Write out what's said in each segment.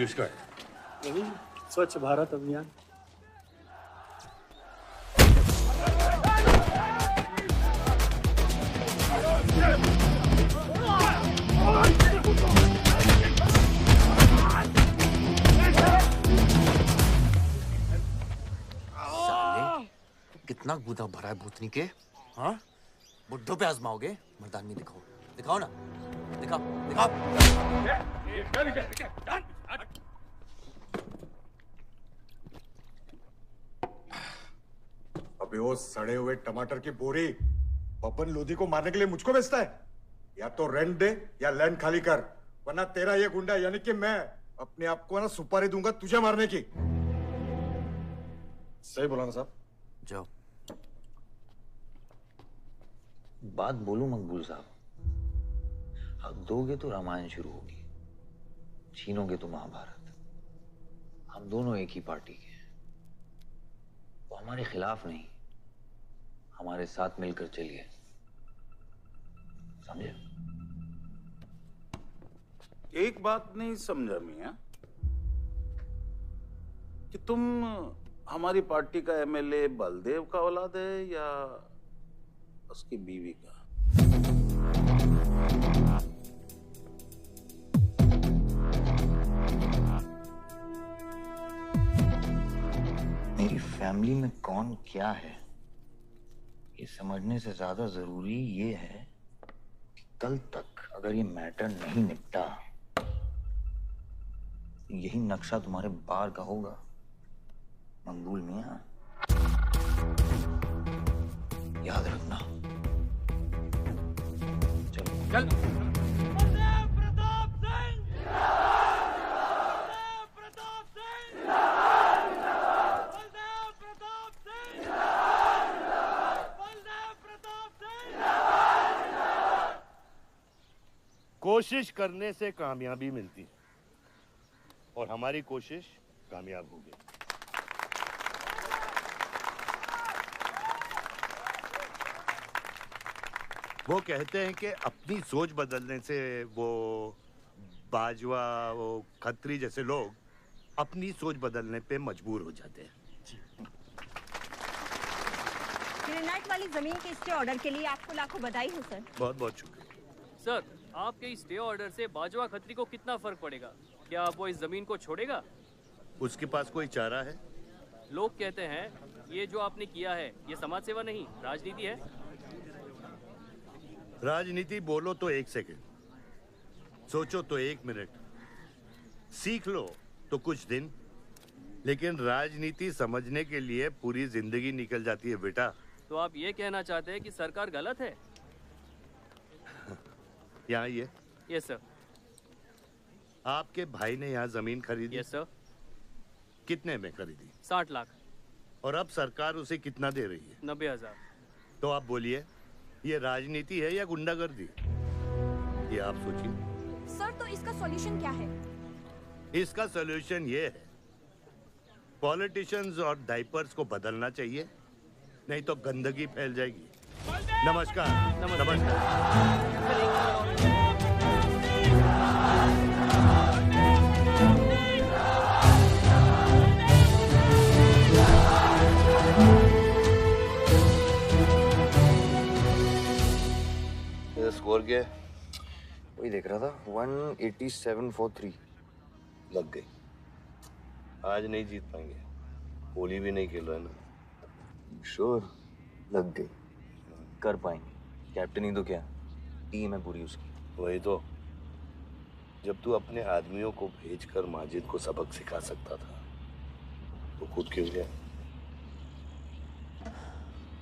किसका है? यही स्वच्छ भारत अभियान। कितना गुदा भरा है भूतनी के। हाँ, बुड्ढों पे आजमाओगे? मर्दानगी दिखाओ, दिखाओ ना, दिखाओ, दिखाओ। अबे वो सड़े हुए टमाटर की बोरी बब्बन लोधी को मारने के लिए मुझको बेचता है। या तो रेंट दे या लैंड खाली कर, वरना तेरा ये गुंडा यानी कि मैं अपने आप को ना सुपारी दूंगा तुझे मारने की। सही बोला ना साहब? जाओ। बात बोलूं मकबूल साहब, हक दोगे तो रामायण शुरू होगी, छीनोगे तो महाभारत। हम दोनों एक ही पार्टी के हैं, वो हमारे खिलाफ नहीं, हमारे साथ मिलकर चलिए, समझे? एक बात नहीं समझा मियां कि तुम हमारी पार्टी का एमएलए बलदेव का औलाद है या उसकी बीवी का? मेरी फैमिली में कौन क्या है ये समझने से ज्यादा जरूरी ये है कि कल तक अगर ये मैटर नहीं निपटा, यही नक्शा तुम्हारे बार का होगा मकबूल मियां, याद रखना। चलो चल। बलदेव प्रताप सिंह, बलदेव प्रताप सिंह, बलदेव प्रताप सिंह, बलदेव प्रताप सिंह। कोशिश करने से कामयाबी मिलती है और हमारी कोशिश कामयाब होगी। वो कहते हैं कि अपनी सोच बदलने से वो बाजवा, वो खत्री जैसे लोग अपनी सोच बदलने पे मजबूर हो जाते हैं। ग्रेनाइट वाली जमीन के स्टे ऑर्डर के लिए आपको लाखों बधाई हो सर। बहुत बहुत शुक्रिया सर। आपके इस स्टे ऑर्डर से बाजवा खत्री को कितना फर्क पड़ेगा? क्या वो इस जमीन को छोड़ेगा? उसके पास कोई चारा है? लोग कहते हैं ये जो आपने किया है ये समाज सेवा नहीं राजनीति है। राजनीति बोलो तो 1 सेकंड, सोचो तो 1 मिनट, सीख लो तो कुछ दिन, लेकिन राजनीति समझने के लिए पूरी जिंदगी निकल जाती है बेटा। तो आप ये कहना चाहते हैं कि सरकार गलत है? यहाँ ये यस सर। आपके भाई ने यहाँ जमीन खरीदी? Yes sir. कितने में खरीदी? 60 लाख। और अब सरकार उसे कितना दे रही है? 90,000। तो आप बोलिए ये राजनीति है या गुंडागर्दी? ये आप सोचिए। सर तो इसका सॉल्यूशन क्या है? इसका सॉल्यूशन ये है, पॉलिटिशियंस और डायपर्स को बदलना चाहिए, नहीं तो गंदगी फैल जाएगी। नमस्कार। नमस्कार। स्कोर क्या है? वही देख रहा था, 187 लग गई। आज नहीं जीत पाएंगे, होली भी नहीं खेल रहे ना। श्योर लग गई, कर पाएंगे। कैप्टन ही तो क्या, टीम है पूरी उसकी। वही तो, जब तू अपने आदमियों को भेजकर माजिद को सबक सिखा सकता था तो खुद क्यों गया?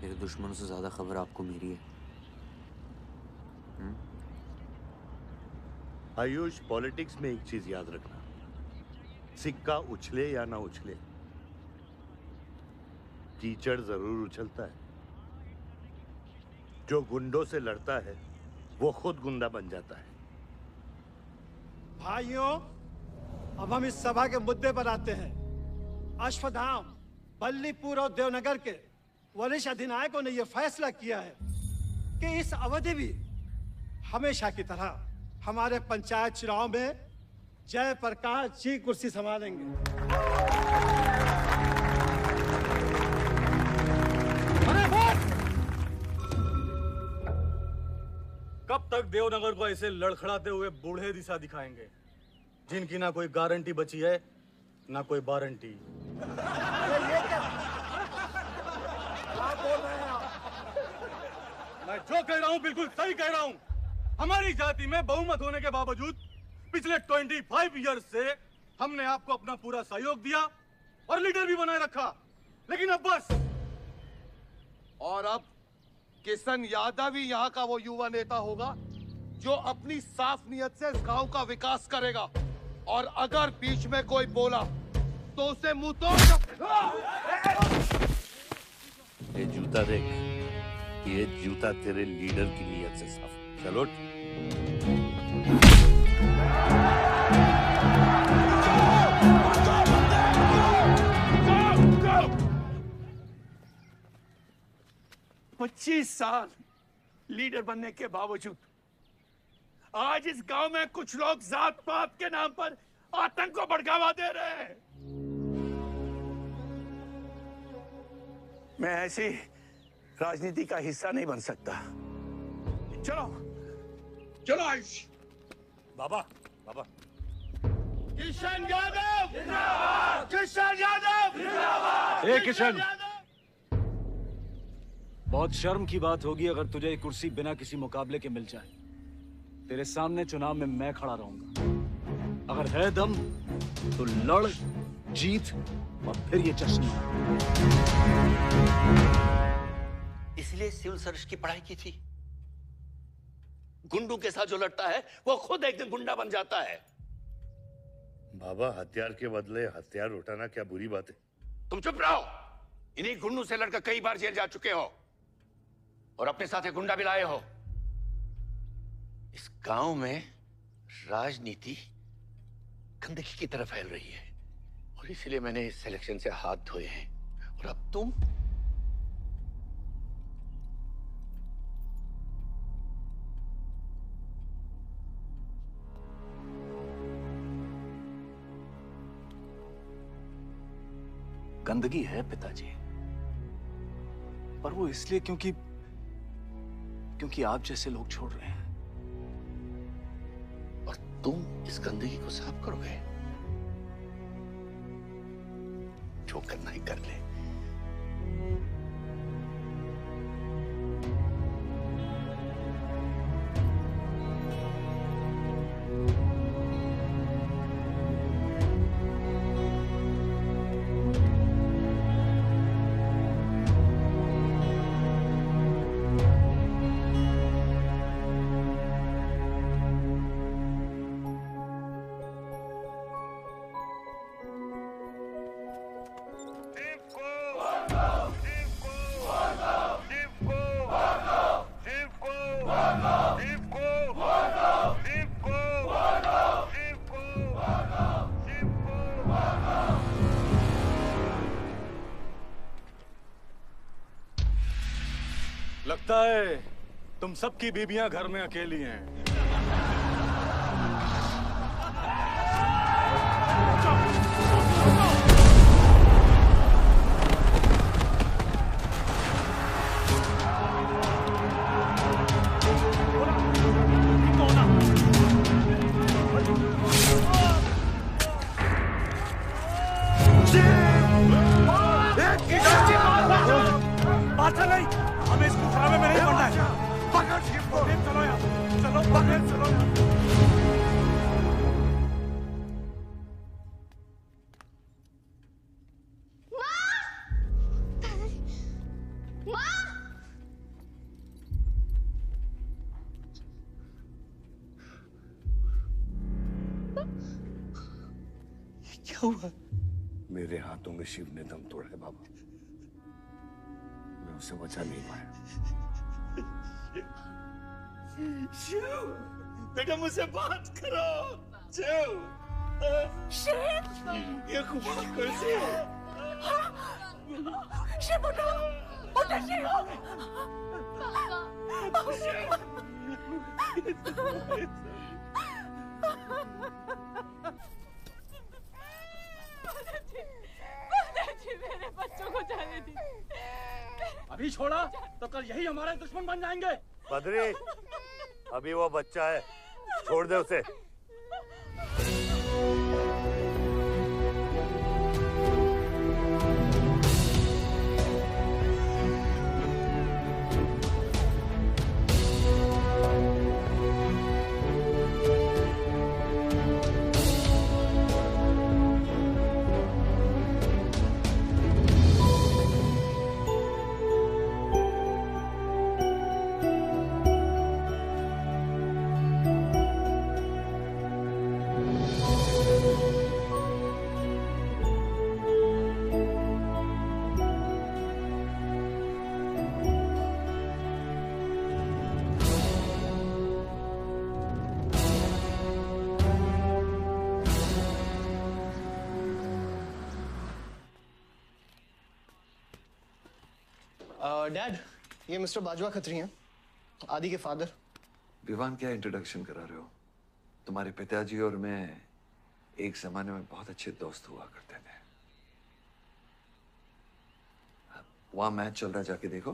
मेरे दुश्मनों से ज्यादा खबर आपको मेरी है। आयुष, पॉलिटिक्स में एक चीज याद रखना, सिक्का उछले या ना उछले, कीचड़ जरूर उछलता है। जो गुंडों से लड़ता है वो खुद गुंडा बन जाता है। भाइयों, अब हम इस सभा के मुद्दे पर आते हैं। अश्वत्थाम, बल्लीपुर और देवनगर के वरिष्ठ अधिनायकों ने यह फैसला किया है कि इस अवधि भी हमेशा की तरह हमारे पंचायत चुनाव में जय प्रकाश जी कुर्सी संभालेंगे। कब तक देवनगर को ऐसे लड़खड़ाते हुए बूढ़े दिशा दिखाएंगे, जिनकी ना कोई गारंटी बची है ना कोई वारंटी। मैं जो कह रहा हूँ बिल्कुल सही कह रहा हूँ। हमारी जाति में बहुमत होने के बावजूद पिछले 25 ईयर्स से हमने आपको अपना पूरा सहयोग दिया और लीडर भी बनाए रखा, लेकिन अब बस। और अब किशन यादव ही यहाँ का वो युवा नेता होगा जो अपनी साफ नियत से इस गांव का विकास करेगा, और अगर बीच में कोई बोला तो उसे मुंह तोड़। ये जूता देख, ये जूता तेरे लीडर की नीयत से साफ। चलो पच्चीस साल लीडर बनने के बावजूद आज इस गांव में कुछ लोग जात पात के नाम पर आतंक को बढ़ावा दे रहे हैं। मैं ऐसी राजनीति का हिस्सा नहीं बन सकता। चलो चलो आयुष। बाबा, बाबा। किशन यादव जिंदाबाद, किशन यादव जिंदाबाद। ए किशन, बहुत शर्म की बात होगी अगर तुझे ये कुर्सी बिना किसी मुकाबले के मिल जाए। तेरे सामने चुनाव में मैं खड़ा रहूंगा। अगर है दम तो लड़, जीत और फिर ये जश्न। इसलिए सिविल सर्विस की पढ़ाई की थी। गुंडों के साथ जो लड़ता है वो खुद एक दिन गुंडा बन जाता है। बाबा, हथियार के बदले हथियार उठाना क्या बुरी बात है? तुम चुप रहो। इन्हीं गुंडों से लड़कर कई बार जेल जा चुके हो और अपने साथ एक गुंडा भी लाए हो। इस गांव में राजनीति गंदगी की तरह फैल रही है और इसलिए मैंने इस सिलेक्शन से हाथ धोए हैं। और अब तुम गंदगी है पिताजी, पर वो इसलिए क्योंकि आप जैसे लोग छोड़ रहे हैं। और तुम इस गंदगी को साफ करोगे। जो करना ही कर ले। लगता है तुम सबकी बीबियां घर में अकेली हैं। बात नहीं, हमें इसको खराबे में नहीं पड़ना है। पकड़ को। चलो यार, चलो पकड़, चलो। क्या हुआ? मेरे हाथों में शिव ने दम तोड़ा है बाबा। मैं उसे बचा नहीं पाया। शिव, बेटा मुझसे बात करो। शिव, ये खुमार कैसे है? शिव उठो, उठो शिव। नहीं छोड़ा तो कल यही हमारे दुश्मन बन जाएंगे। बद्री, अभी वो बच्चा है, छोड़ दे उसे। डैड, ये मिस्टर बाजवा खत्री हैं, आदि के फादर। विवान, क्या इंट्रोडक्शन करा रहे हो? तुम्हारे पिताजी और मैं एक जमाने में बहुत अच्छे दोस्त हुआ करते थे। वहां मैच चल रहा, जाके देखो।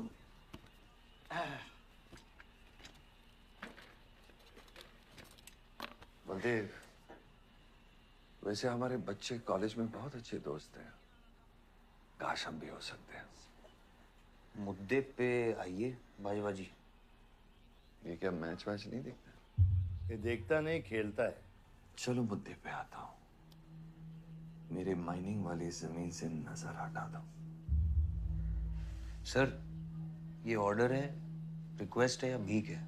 बलदेव, वैसे हमारे बच्चे कॉलेज में बहुत अच्छे दोस्त हैं। काश हम भी हो सकते हैं। मुद्दे पे आइए बाजवा जी। ये क्या मैच वैच नहीं देखता? ये देखता नहीं, खेलता है। चलो मुद्दे पे आता हूं। मेरे माइनिंग वाली जमीन से नजर हटा दो। सर, ये ऑर्डर है, रिक्वेस्ट है या भीख है?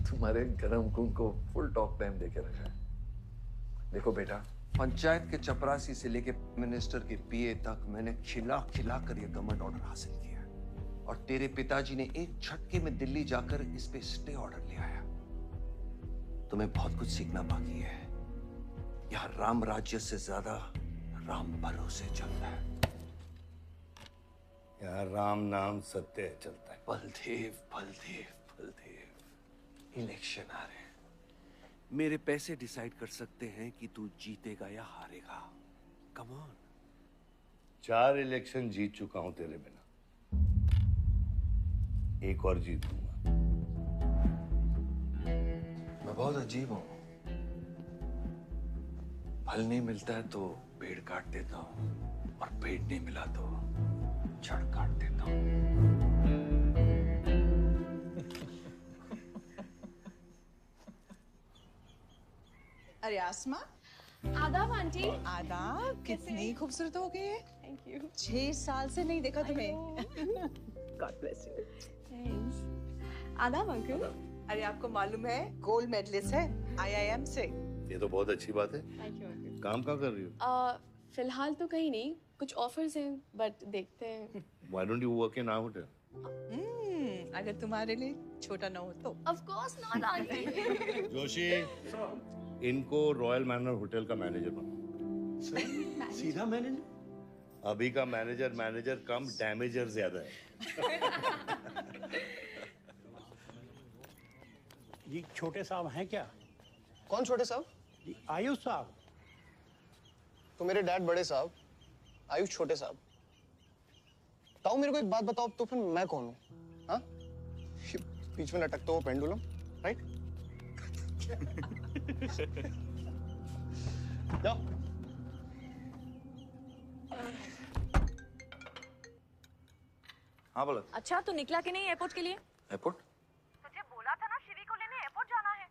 तुम्हारे गरम खून को फुल टॉक टाइम देके रखा है। देखो बेटा, पंचायत के चपरासी से लेके मिनिस्टर के पीए तक मैंने खिला खिला कर ये गवर्नमेंट ऑर्डर हासिल किया है। और तेरे पिताजी ने एक झटके में दिल्ली जाकर इस पे स्टे ऑर्डर ले आया। तुम्हें बहुत कुछ सीखना बाकी है। यहां राम राज्य से ज्यादा राम भरोसे चलता है। यहाँ राम नाम सत्य चलता है। बलदेव, बलदेव, बलदेव, इलेक्शन आ रहे हैं। मेरे पैसे डिसाइड कर सकते हैं कि तू जीतेगा या हारेगा। Come on. 4 इलेक्शन जीत चुका हूं तेरे बिना, एक और जीतूंगा। मैं बहुत अजीब हूं। फल नहीं मिलता है तो पेड़ काट देता हूं, और पेड़ नहीं मिला तो जड़ काट देता हूं। अरे आसमा, आदाब आंटी। आदाब, कितनी खूबसूरत हो गई है। Thank you. 6 साल से नहीं देखा तुम्हें। God bless you. थैंक्स। आदाब अंकल। अरे आपको मालूम है, गोल्ड मेडलिस्ट है IIM से। ये तो बहुत अच्छी बात है। Thank you uncle. काम क्या कर रही हो? फिलहाल तो कहीं नहीं, कुछ ऑफर्स हैं, बट देखते हैं। Why don't you work in our hotel? अगर तुम्हारे लिए छोटा ना हो तो। Of course not aunty. Joshi, इनको रॉयल मैनर होटल का मैनेजर बनाओ। सीधा मैनेजर? अभी का मैनेजर कम, डैमेजर ज्यादा है। जी छोटे साहब हैं क्या? कौन छोटे साहब? जी आयुष साहब। तो मेरे डैड बड़े साहब, आयुष छोटे साहब। ताऊ, मेरे को एक बात बताओ, तो फिर मैं कौन हूँ? हाँ? बीच में लटकता हुआ पेंडुलम, राइट? जाओ। हाँ बोला। अच्छा, तो निकला कि नहीं एयरपोर्ट के लिए? एयरपोर्ट? तुझे बोला था ना शिवी को लेने एयरपोर्ट जाना है।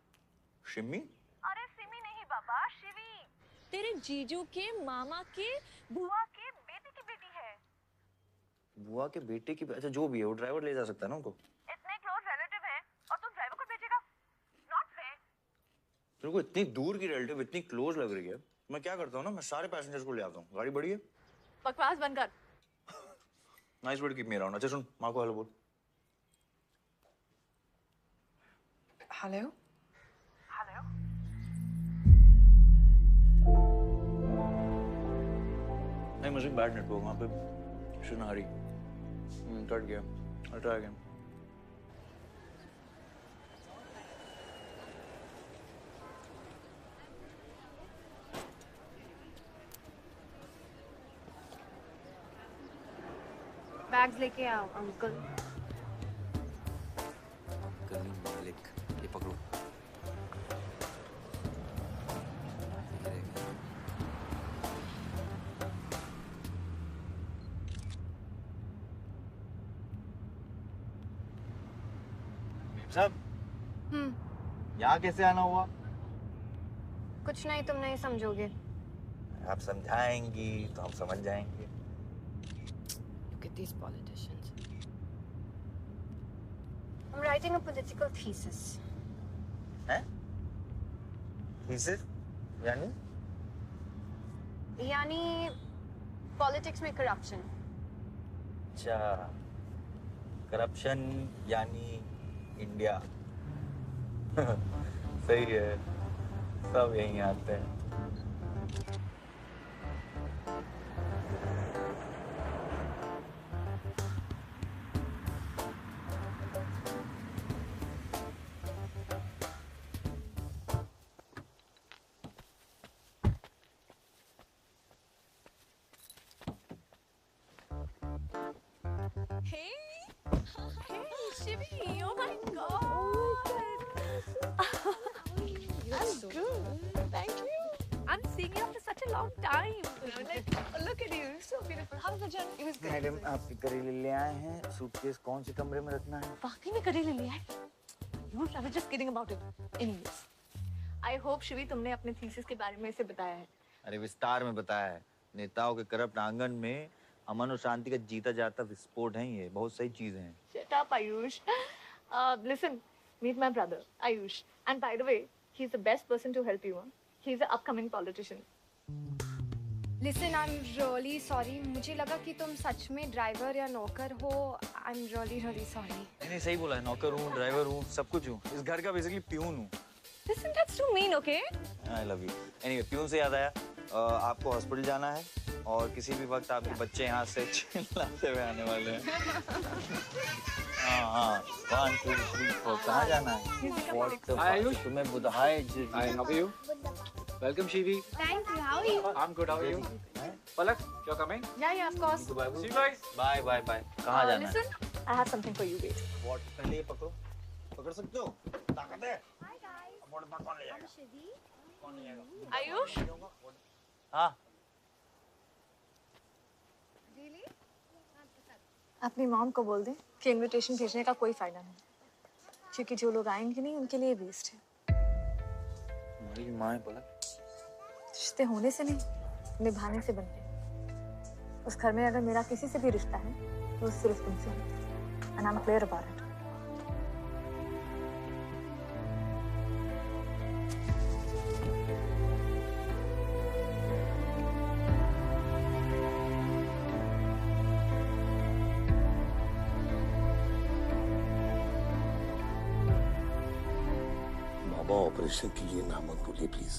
शिमी? अरे सिमी नहीं बाबा, शिवी। तेरे जीजू के मामा के बुआ के बेटे की बेटी है। बुआ के बेटे की? अच्छा, जो भी है वो ड्राइवर ले जा सकता है ना उनको। इतने क्लोज रिलेटिव हैं और तुम ड्राइवर को भेजेगा? Not fair. तेरे को इतनी दूर की रिलेटिव इतनी क्लोज लग रही है। मैं क्या करता हूँ ना, मैं सारे पैसेंजर्स को ले आता हूँ। गाड़ी बड़ी है। बकवास बंद कर। Nice word, keep me around. अच्छा सुन, माँ को हेलो बोल। हेलो। हेलो। नहीं, मुझे बैड नेटवर्क वहाँ पे। शुन हरी। कट गया। I'll try again. बैग्स लेके आओ अंकल। गली मालिक, ये पकड़ो। साहब, यहाँ कैसे आना हुआ? कुछ नहीं, तुम नहीं समझोगे। आप समझाएंगी तो हम समझ जाएंगे। Look at these politicians. I'm writing a political thesis. हैं? Thesis? यानी पॉलिटिक्स में करप्शन। अच्छा, करप्शन यानी इंडिया। सही है, सब यहीं आते हैं। Shivi, oh my God. You're so good. Thank you. I'm seeing you after such a long time. Like, look at you, so beautiful. How was the journey? It was good. Madam, आप करेले ले आए हैं। Suitcase कौन से कमरे में रखना है? वाकई में करेले ले आए? I was just kidding about it. Anyways, I hope Shivi तुमने अपने थीसिस के बारे में इसे बताया है। अरे विस्तार में बताया है। नेताओं के करप्ट आंगन में अमन और शांति का जीता जाता विस्फोट है ये। बहुत सही चीजें हैं। Shut up, Ayush. Listen, meet my brother, Ayush. And by the way, he's the best person to help you. Huh? He's an upcoming politician. Listen, I'm really sorry. मुझे लगा कि तुम सच में ड्राइवर या नौकर हो। I'm really sorry. नहीं, सही बोला है। नौकर हूँ, ड्राइवर हूँ, सब कुछ हूँ। इस घर का बेसिकली प्यून हूँ। Listen, that's too mean, okay? I love you. Anyway, peon से याद आया, आपको हॉस्पिटल जाना है और किसी भी वक्त आपके बच्चे यहाँ से चिल्लाते हुए आने वाले हैं। हाँ, 1, 2, 3, 4, कहाँ जाना है? Hi, Ayush. तुम्हें बुधाए Hi, how are you? Welcome, Shivi. Thank you. How are you? I'm good. How are you? Palak, you're coming? Yeah, of course. See you guys. Bye. कहाँ जाना है? Listen, I have something for you. Wait. What? पहले ये पकड़ो। पकड़ सकते हो? ताकत है? Hi guys. कौन ले जाएगा? कौन ले जाएगा? Ayush. हाँ। अपनी मॉम को बोल दे कि इनविटेशन भेजने का कोई फायदा नहीं, क्योंकि जो लोग आएंगे नहीं उनके लिए वेस्ट है। मेरी माँ है पलक। रिश्ते होने से नहीं, निभाने से बनते हैं। उस घर में अगर मेरा किसी से भी रिश्ता है तो सिर्फ तुमसे है। And I'm clear about it. Operation के लिए ना मत बोलिए प्लीज।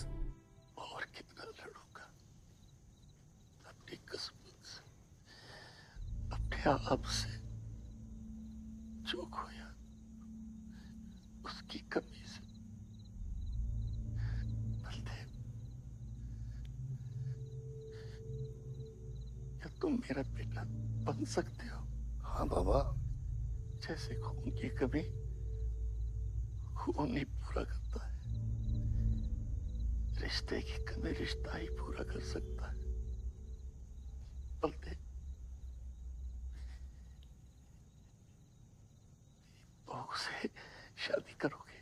और कितना लड़ूंगा अपनी किस्मत से, अपने आप से। जो खोया उसकी कमी से। बलदेव, क्या तुम मेरा बेटा बन सकते हो? हाँ बाबा, जैसे खून की कमी खून ही पूरा करता है, रिश्ते की कमी रिश्ता ही पूरा कर सकता है। बलदेव, बहू से शादी करोगे?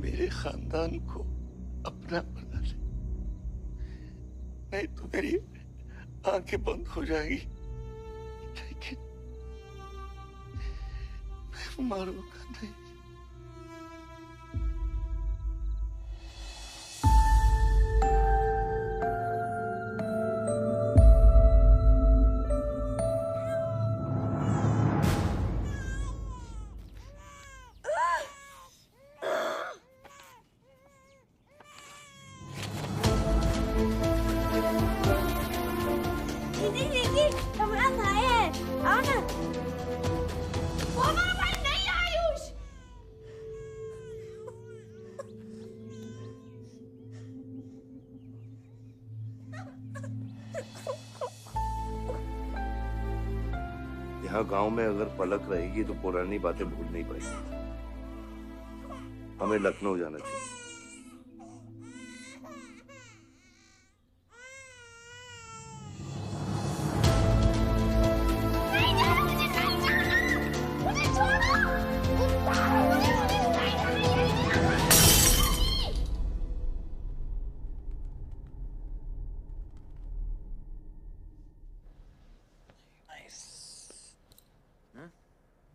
मेरे खानदान को अपना बना ले, नहीं तो मेरी आंखें बंद हो जाएगी। लेकिन मैं मारूंगा नहीं। यहाँ गांव में अगर पलक रहेगी तो पुरानी बातें भूल नहीं पाएगी। हमें लखनऊ जाना चाहिए।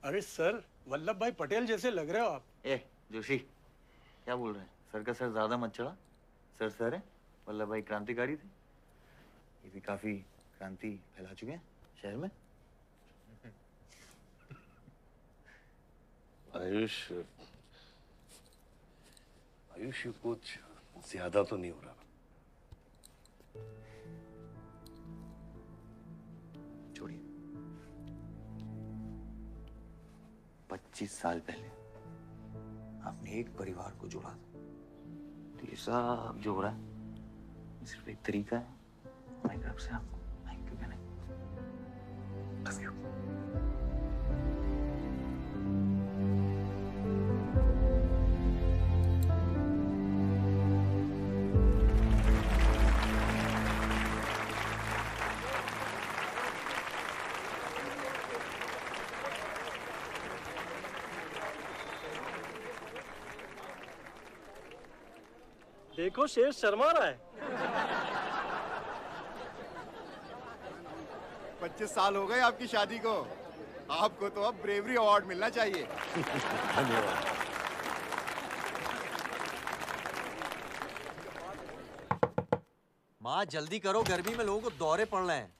अरे सर, वल्लभ भाई पटेल जैसे लग रहे हो आप। ए जोशी, क्या बोल रहे हैं? सर का सर ज्यादा मत चढ़ा। सर है, वल्लभ भाई क्रांतिकारी थे। ये भी काफी क्रांति फैला चुके हैं शहर में। आयुष कुछ ज्यादा तो नहीं हो रहा? छोड़िए। 25 साल पहले आपने एक परिवार को जोड़ा था, तो ये सब जो हो रहा है ये सिर्फ एक तरीका है हमारी तरफ से आपको थैंक यू कहने। Love you. देखो शेर शर्मा रहा है। 25 साल हो गए आपकी शादी को। आपको तो अब ब्रेवरी अवार्ड मिलना चाहिए। धन्यवाद। माँ जल्दी करो, गर्मी में लोगों को दौरे पड़ रहे हैं।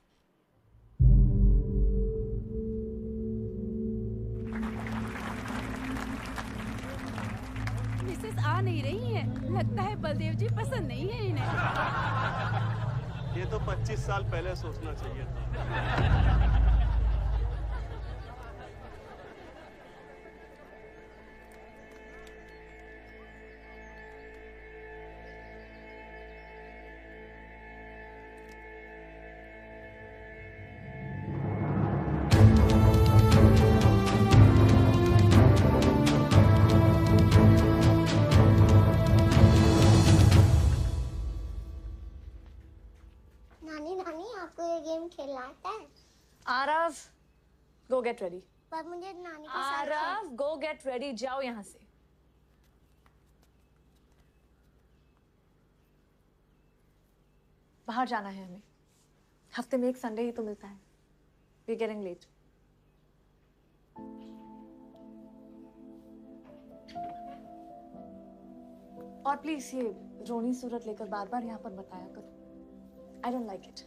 मिसेस आ नहीं रही है, लगता है बलदेव जी पसंद नहीं है इन्हें। ये तो 25 साल पहले सोचना चाहिए था। Aarav, go get ready. पर मुझे नानी के साथ आरव, go get ready. जाओ यहाँ से। बाहर जाना है हमें। हफ्ते में एक संडे ही तो मिलता है। We're getting late. और प्लीज ये रोनी सूरत लेकर बार-बार यहाँ पर बताया करो। I don't like it.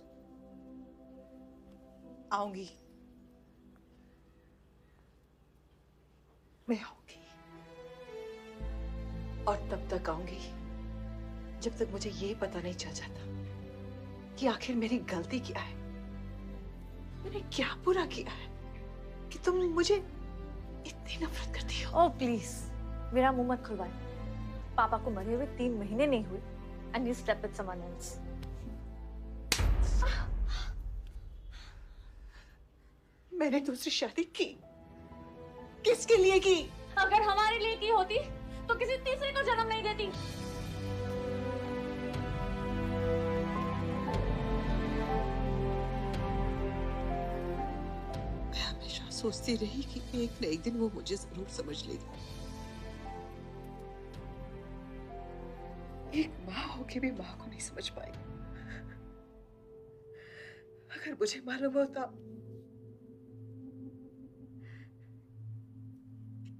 आऊंगी, मैं आऊंगी, और तब तक आऊंगी जब तक मुझे ये पता नहीं चल जाता कि आखिर मेरी गलती क्या है। मैंने क्या बुरा किया है कि तुम मुझे इतनी नफरत करती हो। ओह प्लीज, मेरा मुंह मत खुलवाए। पापा को मरे हुए 3 महीने नहीं हुए and you slept with someone else. मैंने दूसरी शादी की, किसके लिए की? अगर हमारे लिए की होती तो किसी तीसरे को जन्म नहीं देती। मैं हमेशा सोचती रही कि एक न एक दिन वो मुझे जरूर समझ लेगी। एक माँ होके भी माँ को नहीं समझ पाई। अगर मुझे मालूम होता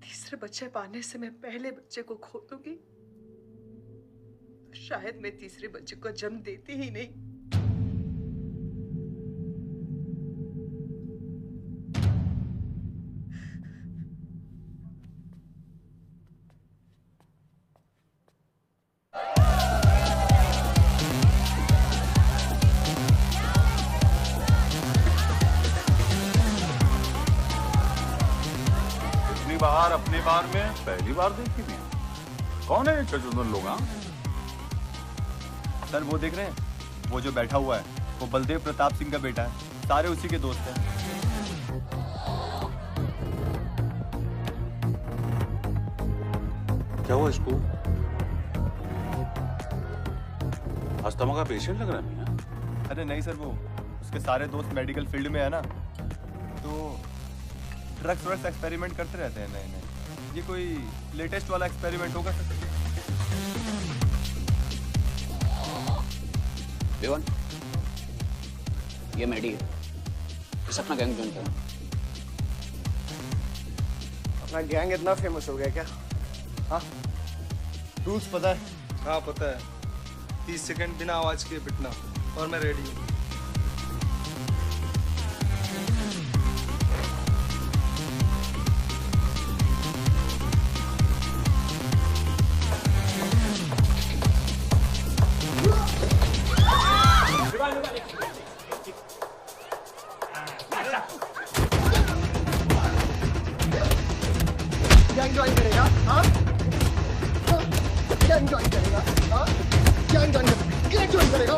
तीसरे बच्चे पाने से मैं पहले बच्चे को खो दूंगी, तो शायद मैं तीसरे बच्चे को जन्म देती ही नहीं। बाहर अपने बार में पहली बार देखी थी। कौन है चचुंदर लोग? सर वो देख रहे हैं, वो जो बैठा हुआ है वो बलदेव प्रताप सिंह का बेटा है। सारे उसी के दोस्त हैं। क्या हुआ इसको? अस्थमा का पेशेंट लग रहा है मियां। अरे नहीं सर, वो उसके सारे दोस्त मेडिकल फील्ड में है ना, तो ड्रग्स एक्सपेरिमेंट करते रहते हैं नए नए। ये कोई लेटेस्ट वाला एक्सपेरिमेंट होगा सर? विवान, ये मेडी है, इस अपना गैंग ज्वाइन करना। अपना गैंग इतना फेमस हो गया क्या? हाँ, रूल्स पता है? हाँ पता है। 30 सेकंड बिना आवाज के पिटना, और मैं रेडी हूँ। गैंग ज्वाइन करेगा? हाँ? गैंग ज्वाइन करेगा? हाँ? गैंग ज्वाइन करेगा? गैंग ज्वाइन करेगा?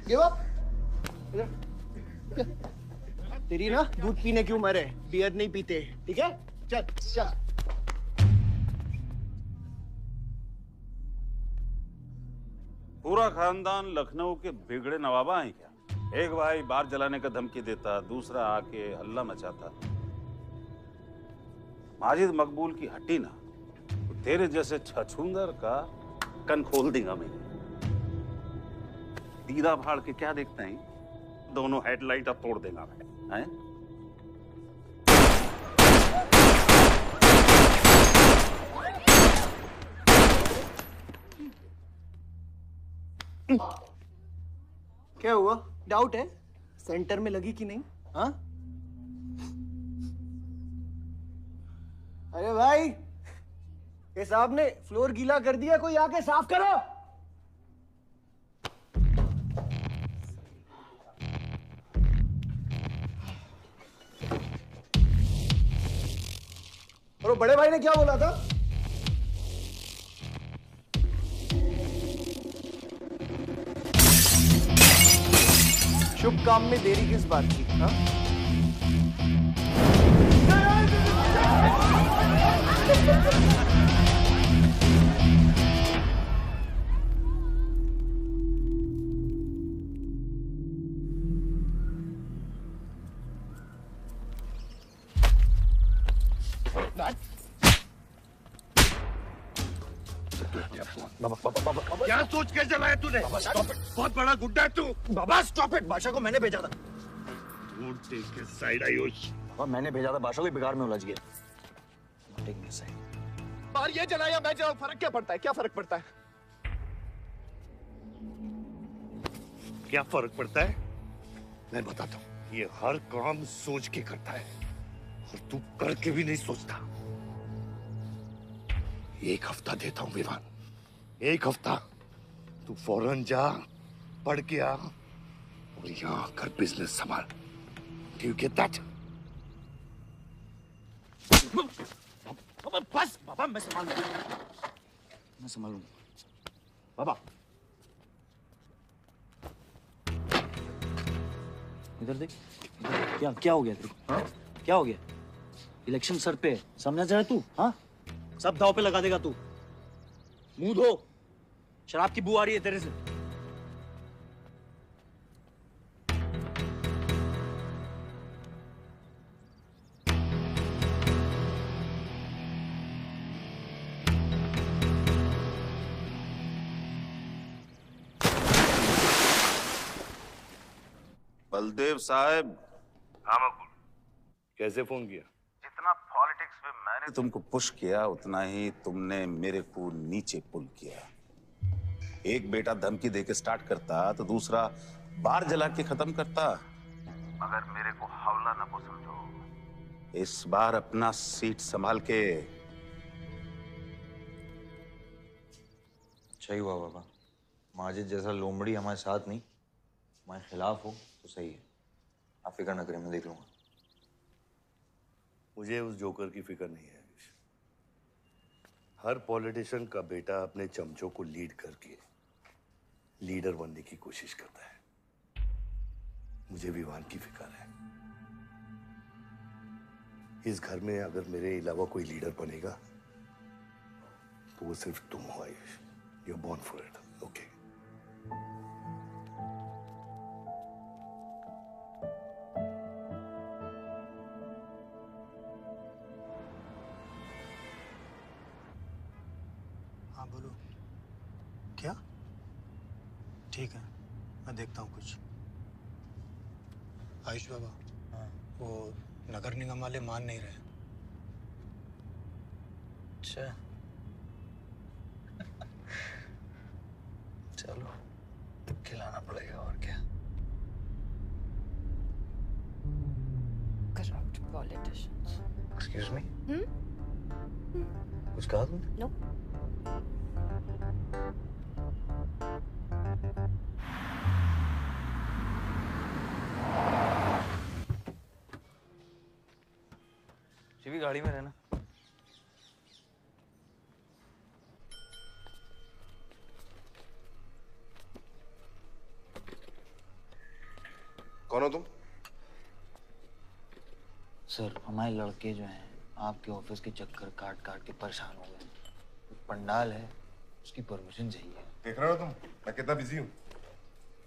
Give up? तेरी ना दूध पीने की उम्र है, बियर नहीं पीते, ठीक है? चल चल। पूरा खानदान लखनऊ के बिगड़े नवाबा हैं क्या? एक भाई बार जलाने का धमकी देता, दूसरा आके हल्ला मचाता। माजिद मकबूल की हटी ना तो तेरे जैसे छछूंदर का कन खोल देगा मैं। दीदा फाड़ के क्या देखते हैं? दोनों हेडलाइट अब तोड़ देगा मैं, हैं? क्या हुआ? डाउट है सेंटर में लगी कि नहीं? हाँ? अरे भाई, ये साहब ने फ्लोर गीला कर दिया, कोई आके साफ करो। और बड़े भाई ने क्या बोला था? शुभ काम में देरी किस बात की? हाँ? क्या सोच के चलाया तूने? बहुत बड़ा गुड्डा है तू। बाबा स्टॉप इट, बादशाह को मैंने भेजा था। टेक के साइड आयुष। बाबा मैंने भेजा था, बादशाह को बिगाड़ में उलझ गया। टेक के साइड। बाहर ये जलाया मैं जलाऊं, फर्क क्या पड़ता है? क्या फर्क पड़ता है? क्या फर्क पड़ता है? मैं बताता हूँ। ये हर काम सोच के करता है और तू करके भी नहीं सोचता। एक हफ्ता देता हूँ विवान, एक हफ्ता। तू फौरन जा, पढ़ के आ और यहाँ आकर बिजनेस संभाल। Do you get that? बस बाबा, मैं संभालूंगा। बाबा इधर देख, क्या क्या हो गया तेरे को? हाँ? क्या हो गया? इलेक्शन सर पे, समझ जा तू? हाँ, सब दाव पे लगा देगा तू। मुंह धो, शराब की बू आ रही है तेरे से। बलदेव साहब। हाँ मकबूल, कैसे फोन किया? जितना पॉलिटिक्स में मैंने तुमको पुश किया, उतना ही तुमने मेरे को नीचे पुल किया। एक बेटा धमकी देके स्टार्ट करता तो दूसरा बार जला के खत्म करता। मगर मेरे को हौला ना समझो। इस बार अपना सीट संभाल के। अच्छा ही हुआ बाबा, माजिद जैसा लोमड़ी हमारे साथ नहीं, हमारे खिलाफ हो तो सही है। आप फिक्र न करें, मैं देख लूंगा। मुझे उस जोकर की फिक्र नहीं है। हर पॉलिटिशियन का बेटा अपने चमचों को लीड करके लीडर बनने की कोशिश करता है। मुझे विवान की फिक्र है। इस घर में अगर मेरे अलावा कोई लीडर बनेगा तो वो सिर्फ तुम हो Ayush. You are born for it, okay? हाँ बोलो। क्या? ठीक है, मैं देखता हूँ कुछ। आयुष बाबा, वो नगर निगम वाले मान नहीं रहे। अच्छा, चलो खिलाना पड़ेगा और क्या। Corrupt politicians. Excuse me, Hmm? कुछ कहा तुमने? No. शिवी गाड़ी में रहना। कौन हो तुम? सर, हमारे लड़के जो हैं आपके ऑफिस के चक्कर काट काट के परेशान हो गए। पंडाल है, उसकी परमिशन चाहिए। देख रहे हो तुम मैं कितना बिजी हूँ,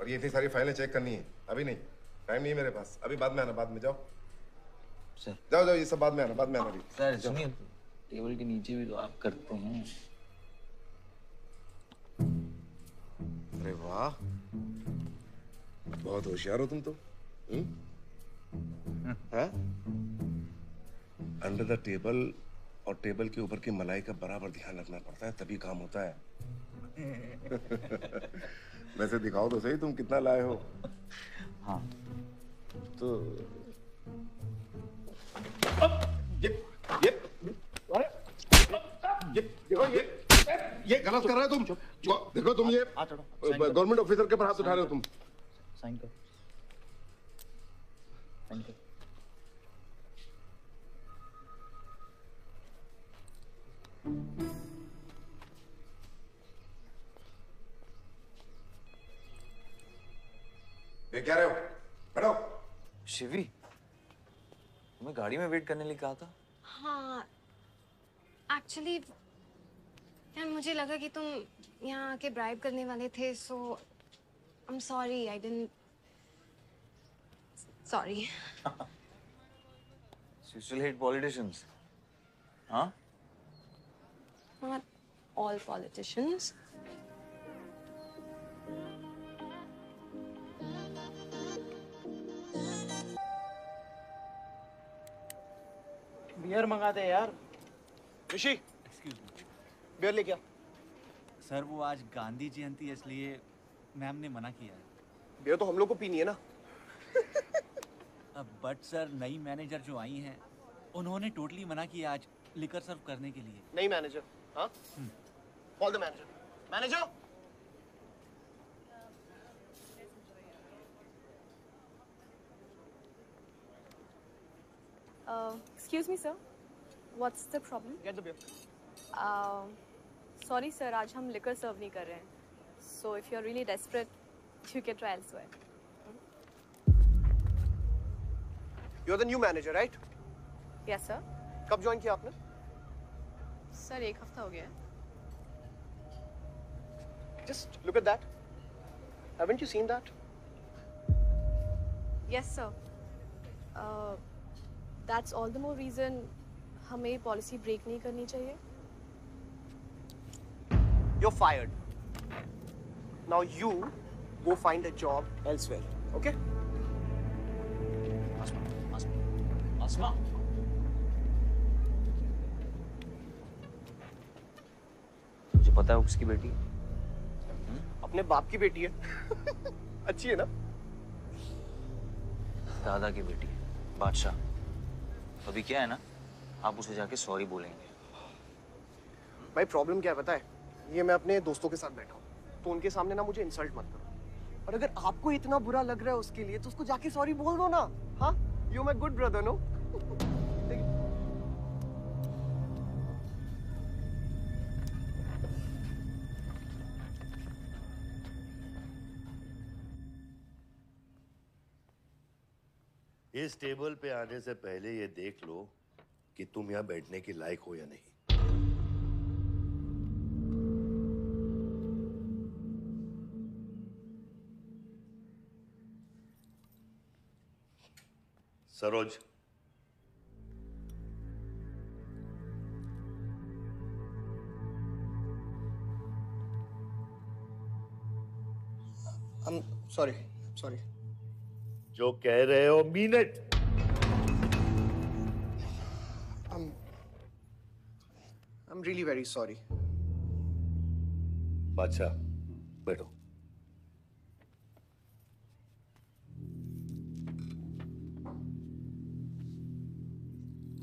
और ये इतनी सारी फाइलें चेक करनी है। अभी नहीं, टाइम नहीं है मेरे पास। अभी बाद में आना, बाद में जाओ। सर जाओ जाओ, ये सब बाद में आना, बाद में आना। अभी सर सुनिए, टेबल के नीचे भी तो आप करते हैं। अरे वाह, बहुत होशियार हो तुम तो। अंडर द टेबल और टेबल के ऊपर की मलाई का बराबर ध्यान रखना पड़ता है, तभी काम होता है। वैसे दिखाओ तो सही तुम कितना लाए हो। हाँ तो ये गलत कर रहे हो तुम। देखो तुम ये गवर्नमेंट ऑफिसर के ऊपर हाथ उठा रहे हो तुम। साइन कर, साइन कर। ये क्या रहे हो? बैठो। शिवी, तुम्हें गाड़ी में वेट करने लिए कहा था। हाँ, एक्चुअली यार मुझे लगा कि तुम यहाँ आके ब्राइब करने वाले थे, so I am sorry, I didn't, sorry. You still hate politicians, huh? Not all politicians. Beer मंगा दे यार। ऋषि, एक्सक्यूज मी बियर ले क्या? सर, वो आज गांधी जयंती है इसलिए मैम ने मना किया है। बियर तो हम लोग को पीनी है ना। बट सर, नई मैनेजर जो आई हैं उन्होंने टोटली मना किया आज लिकर सर्व करने के लिए। नहीं मैनेजर, हाँ? Call the manager. Manager, Excuse me, sir. What's the problem? get the beer. Sorry, sir. आज हम liquor serve नहीं कर रहे हैं. So if you're really desperate, you can try elsewhere. You're the new manager, right? Yes, sir. कब join किया आपने? Sir 1 हफ्ता हो गया है. Just look at that. Haven't you seen that? Yes, sir. That's all the more reason हमें policy break नहीं करनी चाहिए. You're fired. Now you go find a job elsewhere. Okay? आसमा, मुझे पता है वो किसकी बेटी है। अपने बाप की बेटी है। अच्छी है ना? दादा की बेटी है, बादशाह। अभी क्या है ना, आप उसे जाके सॉरी बोलेंगे। भाई प्रॉब्लम क्या है पता है? ये मैं अपने दोस्तों के साथ बैठा हूँ, तो उनके सामने ना मुझे इंसल्ट मत करो। और अगर आपको इतना बुरा लग रहा है उसके लिए, तो उसको जाके सॉरी बोल दो ना। हाँ? You my good brother, no? इस टेबल पे आने से पहले ये देख लो कि तुम यहां बैठने के लायक हो या नहीं। सरोज, सॉरी। जो कह रहे हो mean it. I'm really very sorry. बादशाह, बैठो।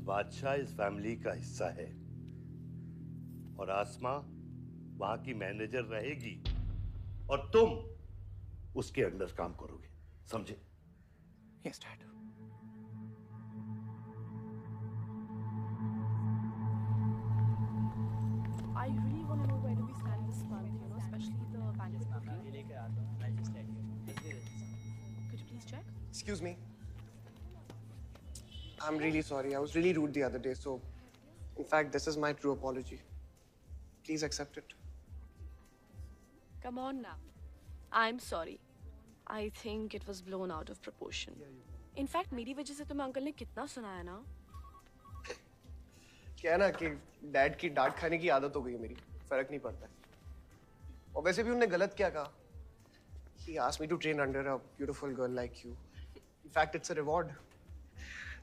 बादशाह इस फैमिली का हिस्सा है और आसमा वहां की मैनेजर रहेगी और तुम उसके अंडर काम करोगे, समझे? Yes, Dad. I really want to know where do we stand this month, you know, especially the banquet booking. Could you please check? Excuse me. I'm really sorry. I was really rude the other day, so in fact, this is my true apology. Please accept it. Come on now. I'm sorry. I think it was blown out of proportion. In fact, मेरी वजह से तुम्हें uncle ने कितना सुनाया ना? क्या है ना कि डैड की डांट खाने की आदत हो गई है मेरी, फर्क नहीं पड़ता है। और वैसे भी उन्होंने गलत क्या कहा? He asked me to train under a beautiful girl like you. In fact, it's a reward.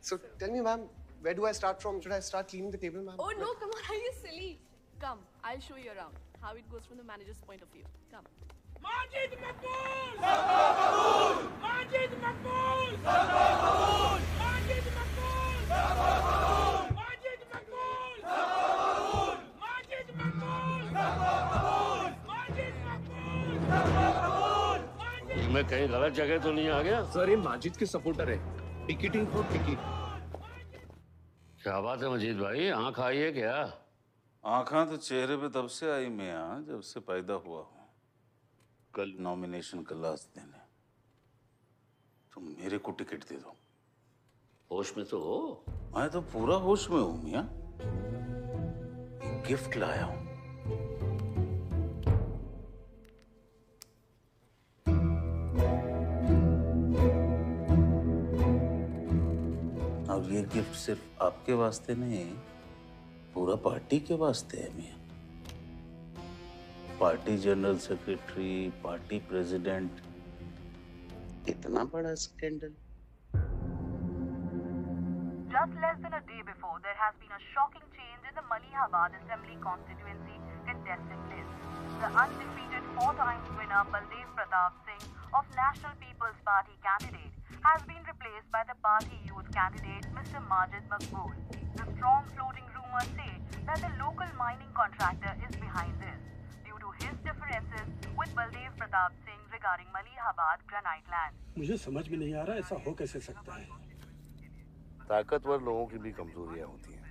So tell me, ma'am, where do I start from? Should I start cleaning the table, ma'am? Oh no, come on, are you silly? Come, I'll show you around how it goes from the manager's point of view. Come. Majid Maqbool! Maqbool! Majid Maqbool! Maqbool! Majid Maqbool! Maqbool! Majid Maqbool! Maqbool! Majid Maqbool! Maqbool! Majid Maqbool! मैं कहीं गलत जगह तो नहीं आ गया? Sir, ये माजिद के supporter है। Ticketing for ticket. क्या बात है मजीद भाई, आंख आई है क्या? आंखा तो चेहरे पे तब से आई मियां जब से पैदा हुआ हूँ। कल नॉमिनेशन का लास्ट दिन है, तुम मेरे को टिकट दे दो। होश में तो हो? मैं तो पूरा होश में हूँ मियां। एक गिफ्ट लाया हूँ। और ये गिफ्ट सिर्फ आपके वास्ते नहीं, पूरा पार्टी के वास्ते है मियां। Party general secretary, party president, इतना बड़ा scandal. Just less than a day before, there has been a shocking change in the Malihabad Assembly constituency contestant list. The undefeated 4 times winner Baldev Pratap Singh of National People's Party candidate has been replaced by the party youth candidate Mr. Majid Maqbool. The strong floating rumors say that the local mining contractor is behind this due to his differences with Baldev Pratap Singh regarding Malihabad granite land. मुझे समझ में नहीं आ रहा ऐसा हो कैसे सकता है। ताकतवर लोगों की भी कमजोरियां होती हैं।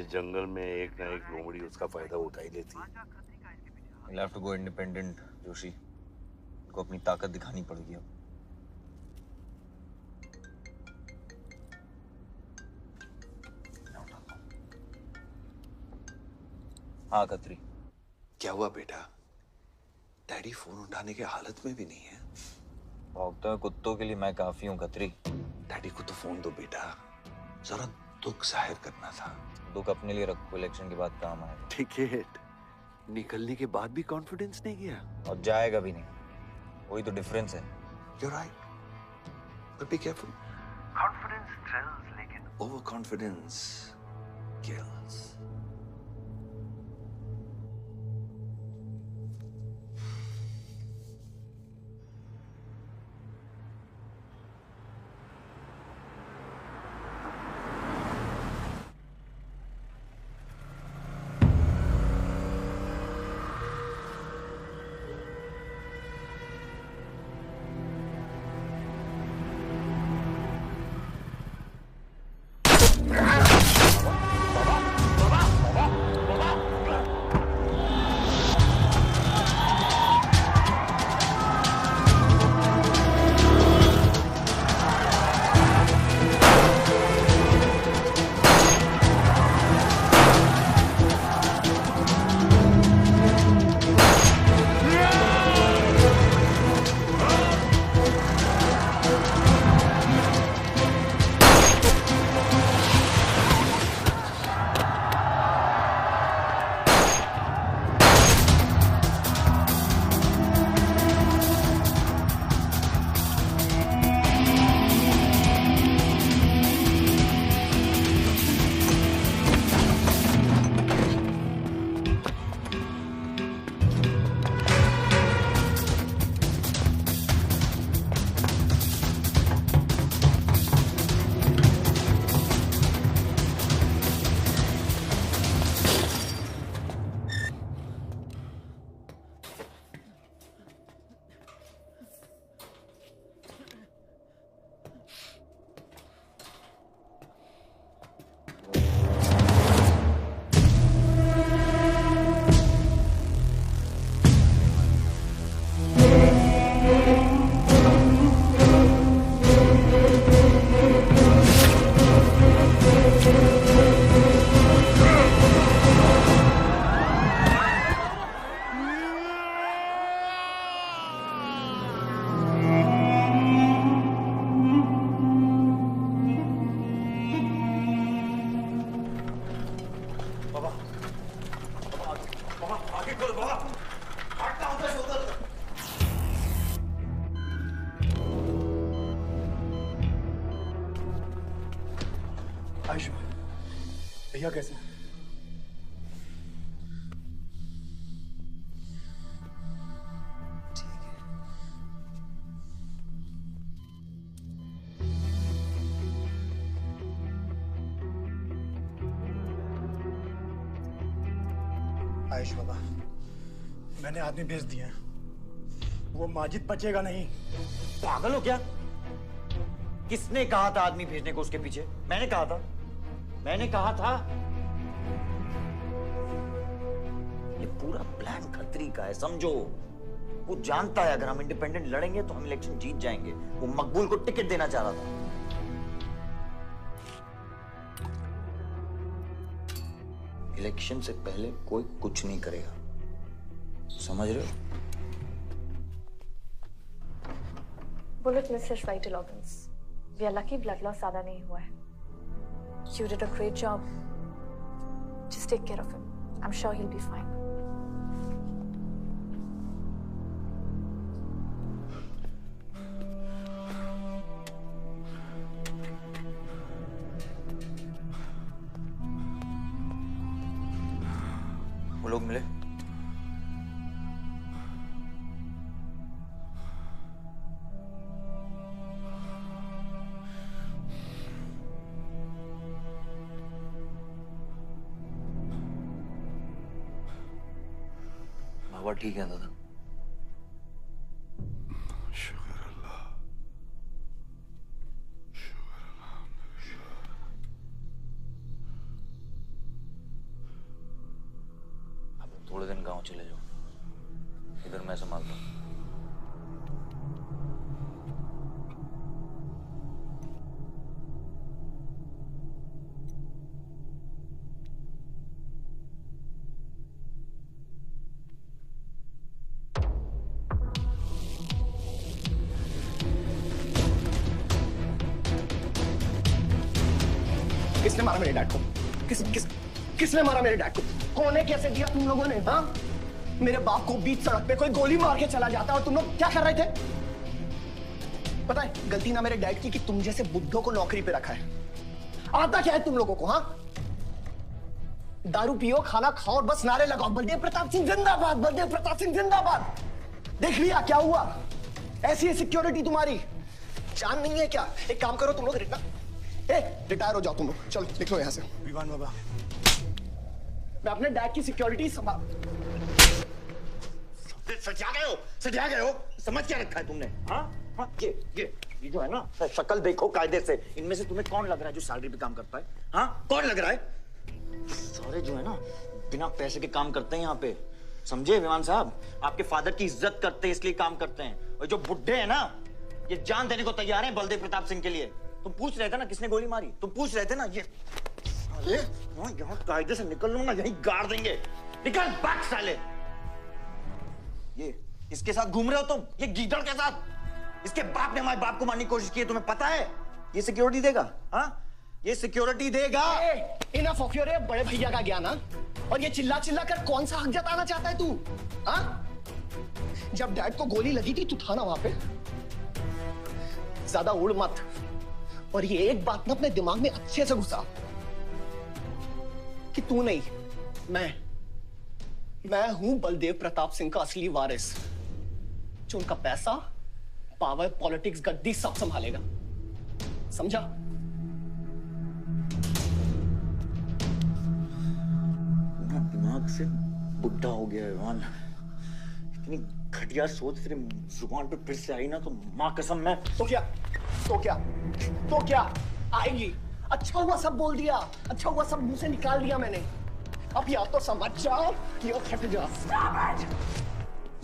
इस जंगल में एक ना एक लोमड़ी उसका फायदा उठा ही लेती है। You'll have to go independent, Joshi. को अपनी ताकत दिखानी पड़ेगी अब। हाँ कतरी। क्या हुआ बेटा? डैडी फोन उठाने के हालत में भी नहीं है। भौंकते हुए कुत्तों के लिए मैं काफी हूँ कतरी। डैडी को तो फोन दो बेटा, जरा दुख जाहिर करना था। दुख अपने लिए रखो, इलेक्शन के बाद काम आएगा। टिकट निकलने के बाद भी कॉन्फिडेंस नहीं गया और जाएगा भी नहीं, वही तो डिफरेंस है। You're right, but be careful. Confidence thrills, लेकिन overconfidence kills. आयुष भैया कैसे? आयुष बाबा, मैंने आदमी भेज दिए हैं। वो माजिद बचेगा नहीं। पागल हो क्या? किसने कहा था आदमी भेजने को उसके पीछे? मैंने कहा था। ये पूरा प्लान खतरी का है, समझो। वो जानता है अगर हम इंडिपेंडेंट लड़ेंगे तो हम इलेक्शन जीत जाएंगे। वो मकबूल को टिकट देना चाह रहा था। इलेक्शन से पहले कोई कुछ नहीं करेगा, समझ रहे हो? Bullet misses vital organs. We are lucky blood loss ज्यादा नहीं हुआ है। You did a great job. Just take care of him. I'm sure he'll be fine. वो लोग मिले? बाबा ठीक है दादा? अब थोड़े दिन गांव चले जाओ, इधर मैं संभालता हूँ। किसने मारा मेरे डैड को? किसने मारा मेरे डैड को? कौन है? कैसे दिया तुम लोगों ने? हाँ, मेरे बाप को बीच सड़क पे कोई गोली मार के चला जाता और तुम लोग क्या कर रहे थे? पता है गलती ना मेरे डैड की कि तुम जैसे बुड्ढों को नौकरी पे रखा है। आता क्या है तुम लोगों को? हाँ, दारू पियो, खाना खाओ और बस नारे लगाओ, बलदेव प्रताप सिंह जिंदाबाद, बलदेव प्रताप सिंह जिंदाबाद। देख लिया क्या हुआ? ऐसी है सिक्योरिटी तुम्हारी। जान नहीं है क्या? एक काम करो तुम लोग, रिटायर हो जाओ तुम लोग। चलो निकलो यहाँ से। विवान बाबा, मैं अपने डैड की सिक्योरिटी संभाल। सजा गए हो। समझ क्या रखा है तुमने? हाँ, ये जो है ना, शक्ल देखो कायदे से। इनमें से तुम्हें कौन लग रहा है जो सैलरी पे काम करता है? हाँ, कौन लग रहा है? सारे जो है ना बिना पैसे के काम करते हैं यहाँ पे, समझे विमान साहब? आपके फादर की इज्जत करते हैं इसलिए काम करते हैं। और जो बुड्ढे हैं ना, ये जान देने को तैयार हैं बलदेव प्रताप सिंह के लिए। तुम पूछ रहे थे ना किसने गोली मारी? तुम पूछ रहे थे ना? ये अरे यहाँ कायदे से निकल लूंगा, यहीं गाड़ देंगे। निकल भाग साले। ये इसके साथ घूम रहे हो तुम, ये गीदड़ के साथ। इसके बाप ने हमारे बाप को मारने की कोशिश की है, तुम्हें पता है? ये सिक्योरिटी देगा? हाँ, ये सिक्योरिटी देगा। इनफ ऑफ योर बड़े भैया का ज्ञान। और ये चिल्ला चिल्ला कर कौन सा हक जताना चाहता है तू? हाँ, जब डैड को गोली लगी थी तू था ना वहां पे? ज्यादा उड़ मत। और ये एक बात ना अपने दिमाग में अच्छे से घुसा कि तू नहीं, मैं हूं बलदेव प्रताप सिंह का असली वारिस, जो उनका पैसा, पावर, पॉलिटिक्स, गद्दी सब संभालेगा। समझा? दिमाग से बुढ़ा हो गया है विमान। इतनी घटिया सोच तेरे जुबान पे फिर से आई ना तो मां कसम मैं तो क्या आएगी? अच्छा हुआ सब बोल दिया, अच्छा हुआ सब मुंह से निकाल दिया मैंने। अब या तो समझ जाओ या फट जाओ।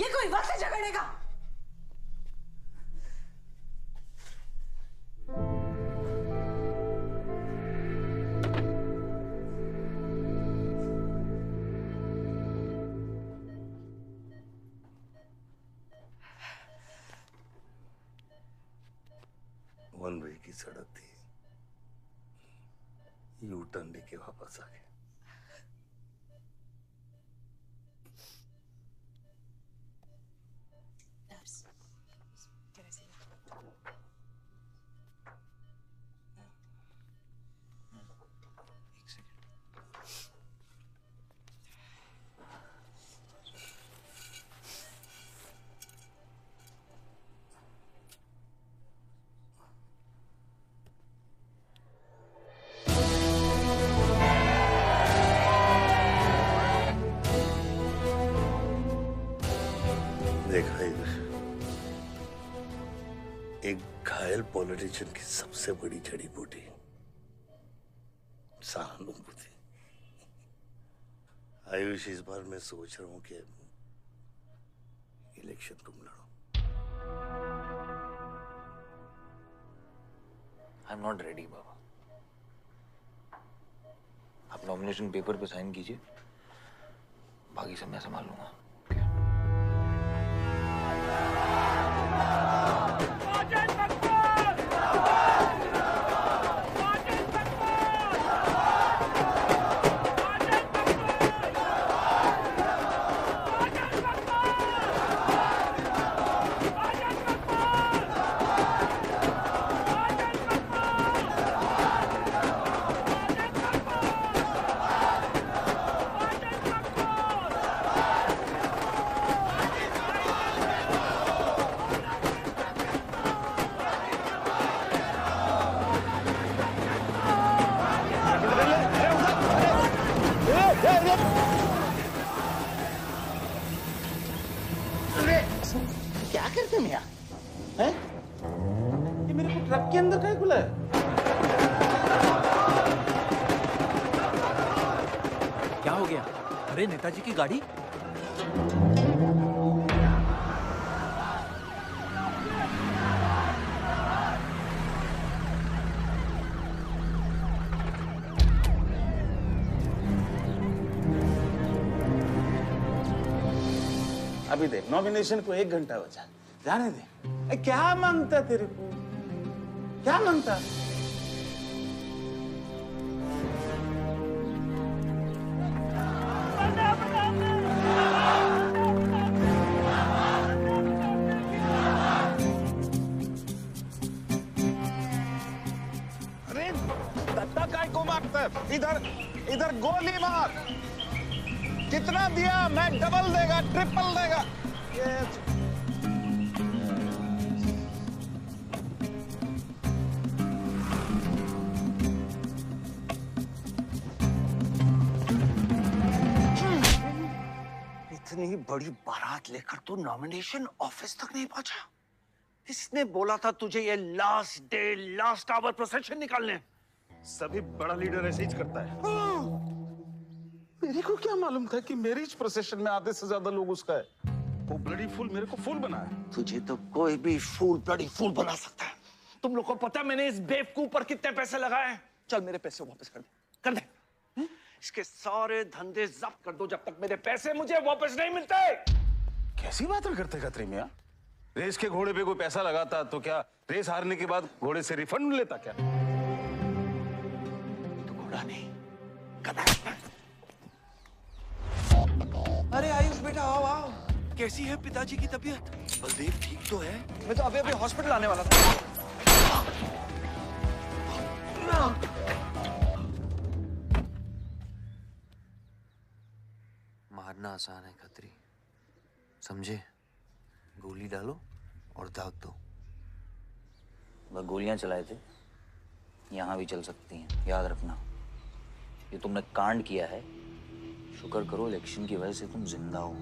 ये कोई वक्त है झगड़ने का? वन वे की सड़क थी, यू टर्न लेके वापस आ गए। पॉलिटिशियन की सबसे बड़ी जड़ी बूटी सहानुभूति। आयुष, इस बार मैं सोच रहा हूं कि इलेक्शन तुम लड़ो। आई एम नॉट रेडी बाबा। आप नॉमिनेशन पेपर पे साइन कीजिए, बाकी सब मैं संभाल लूंगा। क्या करते हैं यहाँ? हैं? ये मेरे को ट्रक के अंदर क्या खुला है? क्या हो गया? अरे नेताजी की गाड़ी। अभी देख, नॉमिनेशन को 1 घंटा बचा, जाने दे। क्या मांगता तेरे को? क्या मांगता? अरे दत्ता काय को मारता है? इधर गोली मार। कितना दिया? मैं डबल देगा, ट्रिपल देगा। इतनी बड़ी बारात लेकर तू नॉमिनेशन ऑफिस तक नहीं पहुंचा। इसने बोला था तुझे ये last day last hour procession निकालने। सभी बड़ा लीडर ऐसे ही करता है। मेरे को क्या मालूम था कि मैरिज प्रोसेशन में आधे से ज्यादा लोग उसका है। वो ब्लडी फूल मेरे को फूल बना है। तुझे तो कोई भी फूल ब्लडी फूल बना सकता है। तुम लोग को पता है मैंने इस बेवकूफ पर कितने पैसे लगाए हैं? चल मेरे पैसे वापस कर दे, कर दे। इसके सारे धंधे जब्त कर दो जब तक मेरे पैसे मुझे वापस नहीं मिलते। कैसी बातें करते खत्री मियां? रेस के घोड़े पे कोई पैसा लगाता तो क्या रेस हारने के बाद घोड़े से रिफंड लेता क्या? तो घोड़ा नहीं, गधा। अरे आयुष बेटा, आओ आओ। कैसी है पिताजी की तबीयत? बलदेव ठीक तो है? मैं तो अभी हॉस्पिटल आने वाला था। मारना आसान है खत्री, समझे? गोली डालो और दाग दो। वह गोलियां चलाए थे, यहां भी चल सकती हैं, याद रखना। ये तुमने कांड किया है, शुक्र करो इलेक्शन की वजह से तुम जिंदा हो।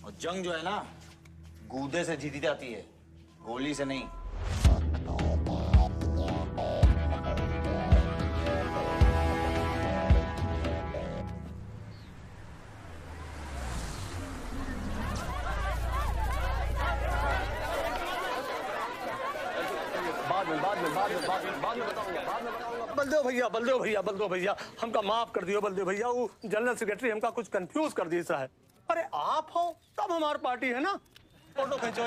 और जंग जो है ना, गूदे से जीती जाती है, गोली से नहीं। बलदेव भैया हमका माफ कर दियो। बलदेव भैया, वो जनरल सेक्रेटरी हमका कुछ कंफ्यूज कर दिया है। अरे आप हो तब हमारी पार्टी है ना। फोटो खींचो।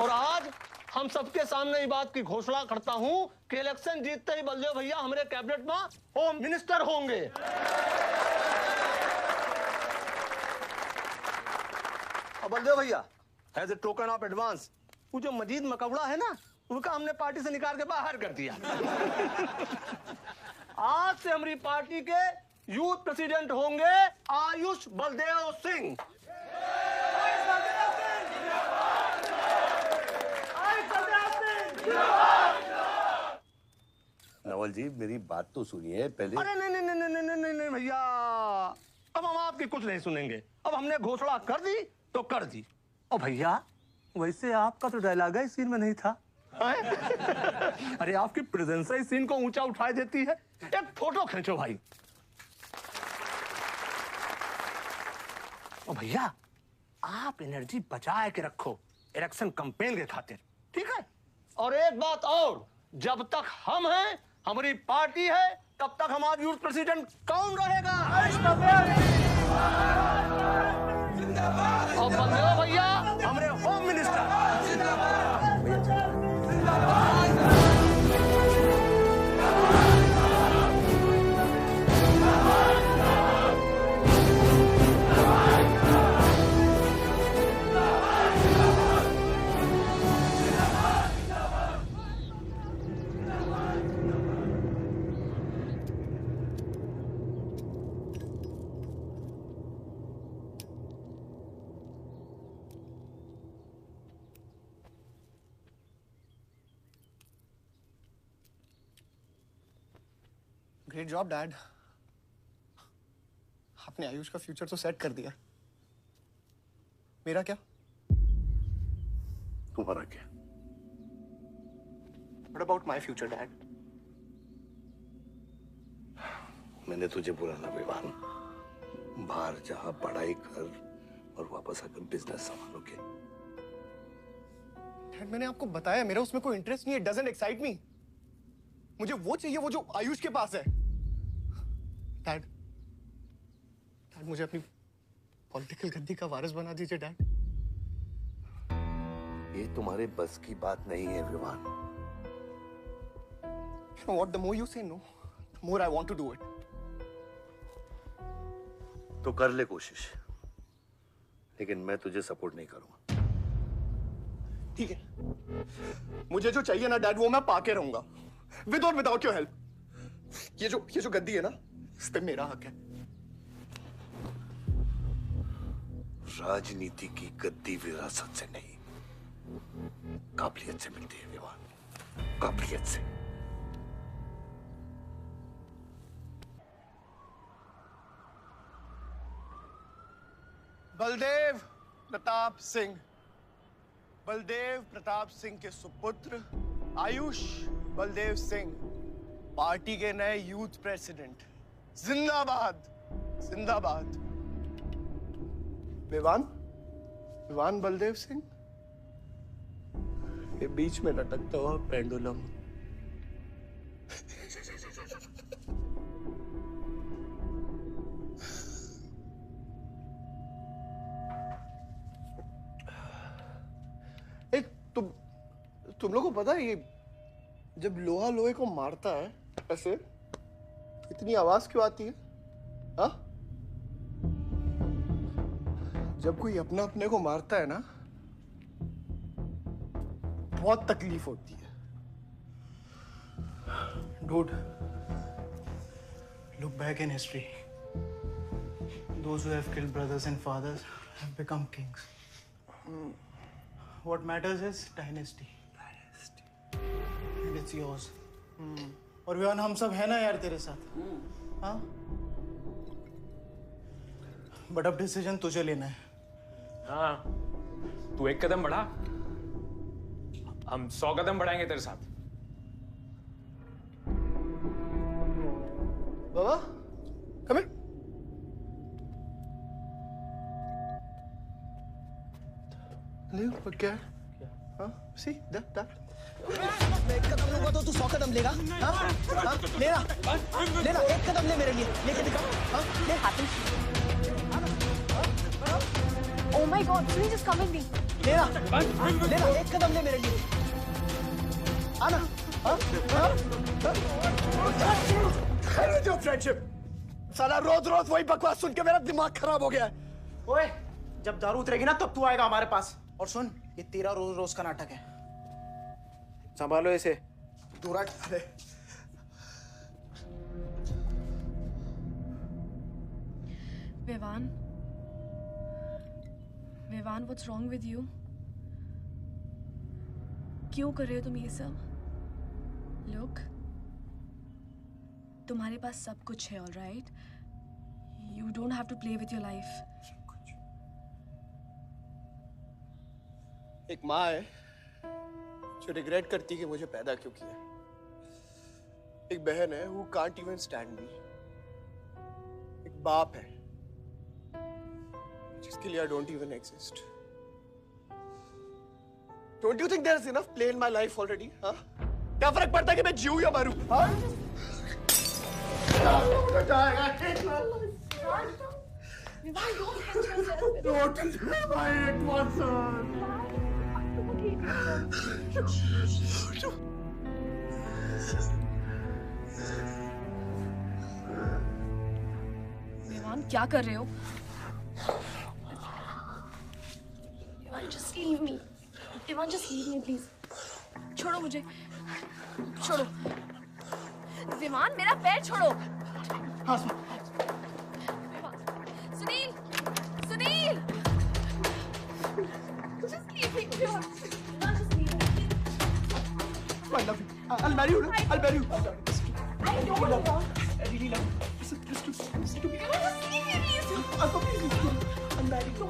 और आज हम सबके सामने ये बात की घोषणा करता हूं कि इलेक्शन जीतते ही बलदेव भैया हमारे कैबिनेट में होम मिनिस्टर होंगे। और बलदेव भैया, as a token of advance, वो जो मजीद मकबड़ा है ना, उनका हमने पार्टी से निकाल के बाहर कर दिया। आज से हमारी पार्टी के यूथ प्रेसिडेंट होंगे आयुष बलदेव सिंह। नवल जी मेरी बात तो सुनिए पहले। अरे नहीं नहीं नहीं नहीं नहीं नहीं नहीं भैया, अब हम आपकी कुछ नहीं सुनेंगे। अब हमने घोषणा कर दी तो कर दी। और भैया वैसे आपका तो डायलॉग इस सीन में नहीं था। अरे आपकी प्रेजेंस इस सीन को ऊंचा उठा देती है। एक फोटो खींचो भाई। और भैया आप एनर्जी बचा के रखो इलेक्शन कैंपेन के खातिर, ठीक है? और एक बात और, जब तक हम हैं, हमारी पार्टी है, तब तक हमारा यूथ प्रेसिडेंट कौन रहेगा? और बंदे हो भैया हमारे home minister. Great job dad. आपने आयुष का फ्यूचर तो सेट कर दिया। मेरा क्या? तुम्हारा क्या? What about my future, Dad? मैंने तुझे बोला ना विवान, बाहर जा, पढ़ाई कर और वापस आकर बिजनेस संभालोगे। डैड मैंने आपको बताया मेरा उसमें कोई इंटरेस्ट नहीं है। Doesn't excite me. मुझे वो चाहिए वो जो आयुष के पास है। डैड मुझे अपनी पॉलिटिकल गद्दी का वारिस बना दीजिए डैड। ये तुम्हारे बस की बात नहीं है Vivaan. You know what? The more you say no, the more I want to do it. तो कर ले कोशिश, लेकिन मैं तुझे सपोर्ट नहीं करूंगा। ठीक है, मुझे जो चाहिए ना डैड वो मैं पाके रहूंगा, विद और विदाउट योर हेल्प। ये जो गद्दी है ना, इस पे मेरा हक है। राजनीति की गद्दी विरासत से नहीं, काबिलियत से मिलती है विवान, काबिलियत से। बलदेव प्रताप सिंह, बलदेव प्रताप सिंह के सुपुत्र आयुष बलदेव सिंह पार्टी के नए यूथ प्रेसिडेंट। जिंदाबाद जिंदाबाद। विवान बलदेव सिंह, ये बीच में लटकता हुआ पेंडुलम। तुम लोगों को पता है ये जब लोहा लोहे को मारता है ऐसे इतनी आवाज क्यों आती है? हाँ? जब कोई अपना अपने को मारता है ना बहुत तकलीफ होती है। Dude, look back in history. Those who have killed brothers and fathers have become kings. What matters is dynasty. And it's yours. और विवान हम सब है ना यार तेरे साथ। हाँ? बट अब डिसीजन तुझे लेना है। हाँ, तू एक कदम बढ़ा, हम 100 कदम बढ़ाएंगे तेरे साथ। बाबा, come here. ले क्या है? हाँ? See, that. मैं एक कदम लूंगा तो तू 100 कदम लेगा? हाँ? हाँ? लेना, एक कदम ले मेरे लिए, लेके दिखा। हाँ? ले हाथी। Oh my God, please just come with me. लेना, एक कदम ले मेरे लिए। आना, हाँ? खैर जो फ्रेंडशिप, साला रोज वही बकवास सुन के मेरा दिमाग खराब हो गया है। ओए, जब दारू उतरेगी ना तब तू आएगा हमारे पास। और सुन, ये तेरा रोज का नाटक है, संभालो इसे। दूर हट। अरे Vivaan, what's wrong with you? क्यों कर रहे हो तुम ये सब? Look, तुम्हारे पास सब कुछ है, alright? You don't have to play with your life. एक माँ है जो रिग्रेट करती कि मुझे पैदा क्यों किया। एक बहन है who can't even stand me। एक बाप है जिसके लिए I don't even exist। Don't you think there's enough play in my life already? हाँ? क्या फर्क पड़ता है कि मैं जीऊँ या मरूँ? हाँ? विमान, क्या कर रहे हो? विमान, just leave me। विमान, just leave me, please। छोड़ो मुझे, छोड़ो। विमान, मेरा पैर छोड़ो। Sunil, Sunil, just leave me, विमान, just leave me। I love you। I'll marry you। I'll marry you। I don't want। I really love you। Listen to me। Just leave me, please। I'll marry you।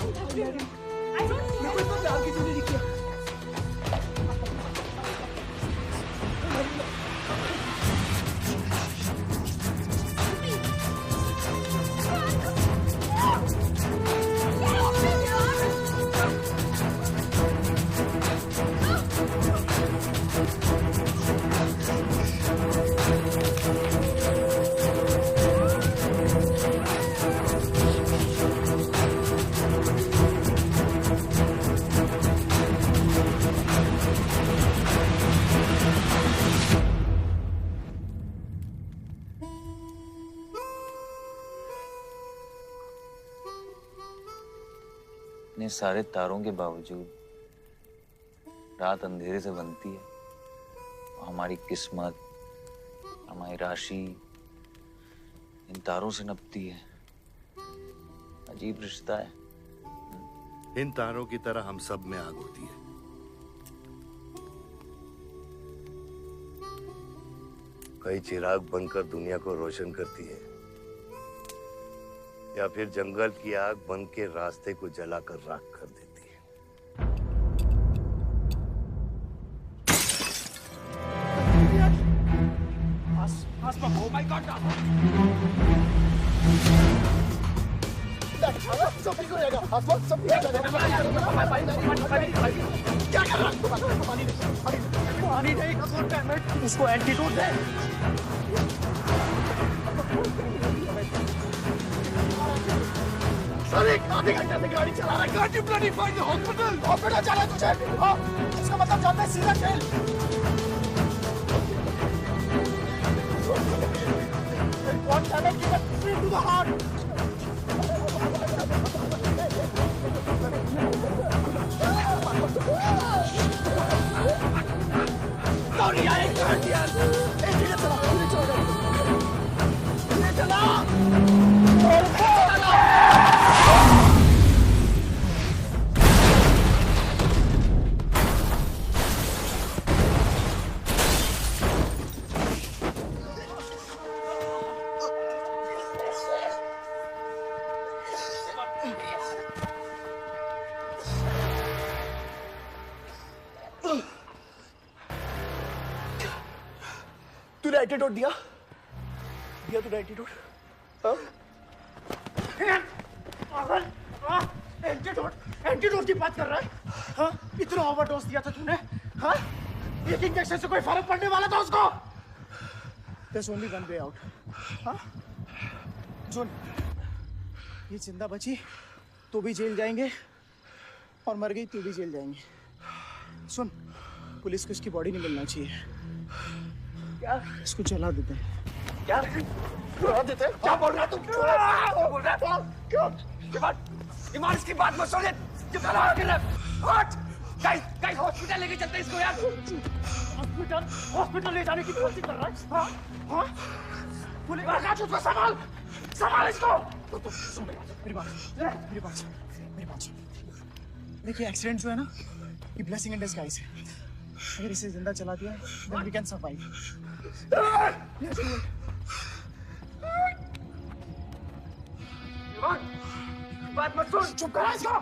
I don't मैं कोई इतना प्यार किसी ने नहीं किया। इतने सारे तारों के बावजूद रात अंधेरे से बनती है। हमारी किस्मत, हमारी राशि इन तारों से नपती है। अजीब रिश्ता है। इन तारों की तरह हम सब में आग होती है। कई चिराग बनकर दुनिया को रोशन करती है, या फिर जंगल की आग बन के रास्ते को जलाकर राख कर देती है। Oh my God! सब ठीक हो जाएगा। आसमान सब ठीक हो जाएगा। क्या कर रहा है? पानी नहीं, उसको एंटीडोट दे। सर, एक आधे घंटे से गाड़ी चला रहा है। Can't you bloody find the hospital? Hospital जाना है तुझे? हाँ, इसका मतलब जानता है सीधा jail. One talent given straight to the heart. Sorry, I can't hear. धीरे चला, धीरे चला, धीरे चला। तूने एंटीडोट दिया? दिया तूने एंटीडोट? हाँ? एंटीडोट की बात कर रहा है? हाँ? इतना ओवरडोज दिया था तूने? हाँ? एक इंजेक्शन से कोई फर्क पड़ने वाला था उसको? There's only one way out. हाँ? सुन, ये जिंदा बची तो भी जेल जाएंगे और मर गई तो भी जेल जाएंगे। सुन, पुलिस को इसकी बॉडी नहीं मिलना चाहिए। क्या? इसको जला देते हैं। क्या? जला देते हैं? क्या बोल रहा है तू? क्या बोल रहा है? क्यों? ईमान, इसकी बात मत सुनिए। जला कर रहा है। हट! गाइस, हॉस्पिटल लेके चलते हैं इसको यार। हॉस्पिटल ले जाने की कोशिश कर रहा है? हाँ? हाँ? पुलिस राज, उसको संभाल इसको। मेरी बात। देखिए, एक्सीडेंट जो है ना, ये ब्लेसिंग इन डिस्गाइज है। अगर इसे जिंदा चला दिया, then we can survive. बात मत सुन। चुप करा इसको।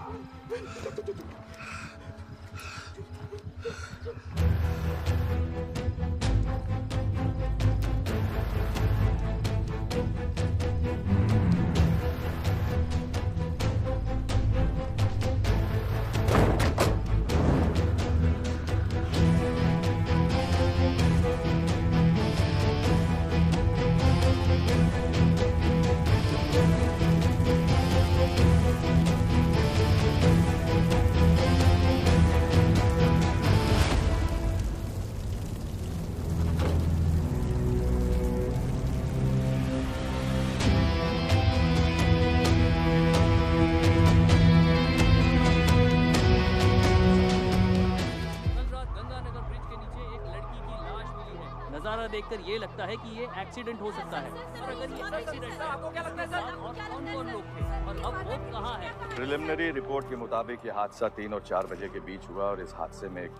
नजारा देखकर ये लगता है कि ये एक्सीडेंट हो सकता है। और अगर ये एक्सीडेंट है, आपको क्या लगता है सर? और कौन-कौन लोग थे और अब वो कहाँ है? प्रिलिमिनरी रिपोर्ट के मुताबिक ये हादसा 3 और 4 बजे के बीच हुआ और इस हादसे में एक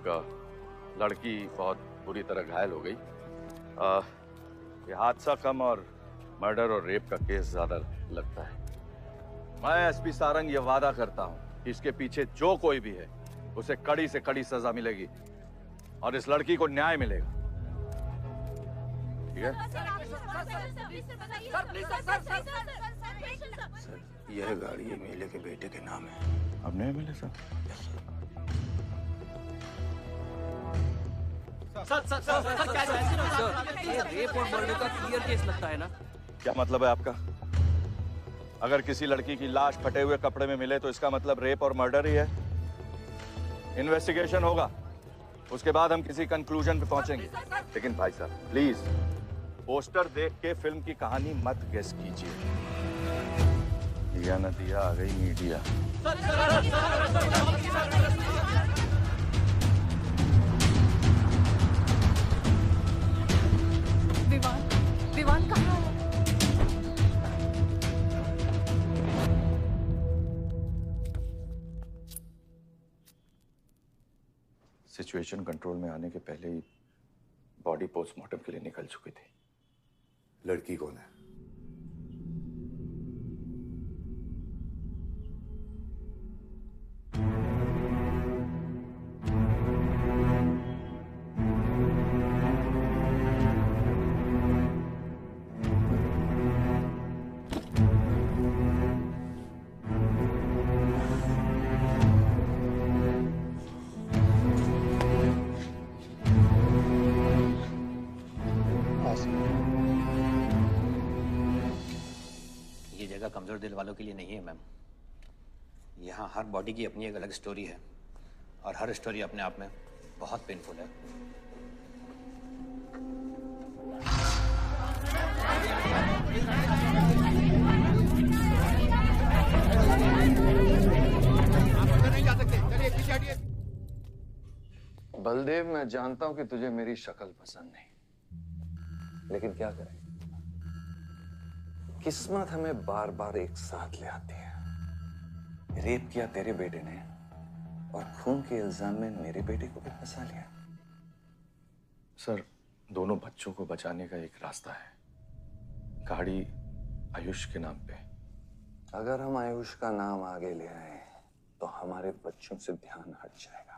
लड़की बहुत बुरी तरह घायल हो गई। ये हादसा कम और मर्डर और रेप का केस ज्यादा लगता है। मैं एसपी सारंग ये वादा करता हूँ कि इसके पीछे जो कोई भी है उसे कड़ी से कड़ी सजा मिलेगी और इस लड़की को न्याय मिलेगा। ठीक है? सर, यह गाड़ी एमएलए के बेटे के नाम है। अब नहीं एमएलए साहब? सर क्या ये रेप और मर्डर का क्लियर केस लगता है ना? क्या मतलब है आपका? अगर किसी लड़की की लाश फटे हुए कपड़े में मिले तो इसका मतलब रेप और मर्डर ही है। इन्वेस्टिगेशन होगा, उसके बाद हम किसी कंक्लूजन पे पहुंचेंगे। लेकिन भाई साहब प्लीज पोस्टर देख के फिल्म की कहानी मत गेस कीजिए। दिया न दिया आ गई मीडिया। विवान कहाँ है? सिचुएशन कंट्रोल में आने के पहले ही बॉडी पोस्टमार्टम के लिए निकल चुकी थी। लड़की कौन है? कमजोर दिल वालों के लिए नहीं है मैम। यहाँ हर बॉडी की अपनी एक अलग स्टोरी है और हर स्टोरी अपने आप में बहुत पेनफुल है। बलदेव, मैं जानता हूं कि तुझे मेरी शक्ल पसंद नहीं, लेकिन क्या करें, किस्मत हमें बार बार एक साथ ले आती है। रेप किया तेरे बेटे ने और खून के इल्जाम में मेरे बेटे को भी फंसा लिया। सर, दोनों बच्चों को बचाने का एक रास्ता है, गाड़ी आयुष के नाम पे। अगर हम आयुष का नाम आगे ले आए तो हमारे बच्चों से ध्यान हट जाएगा।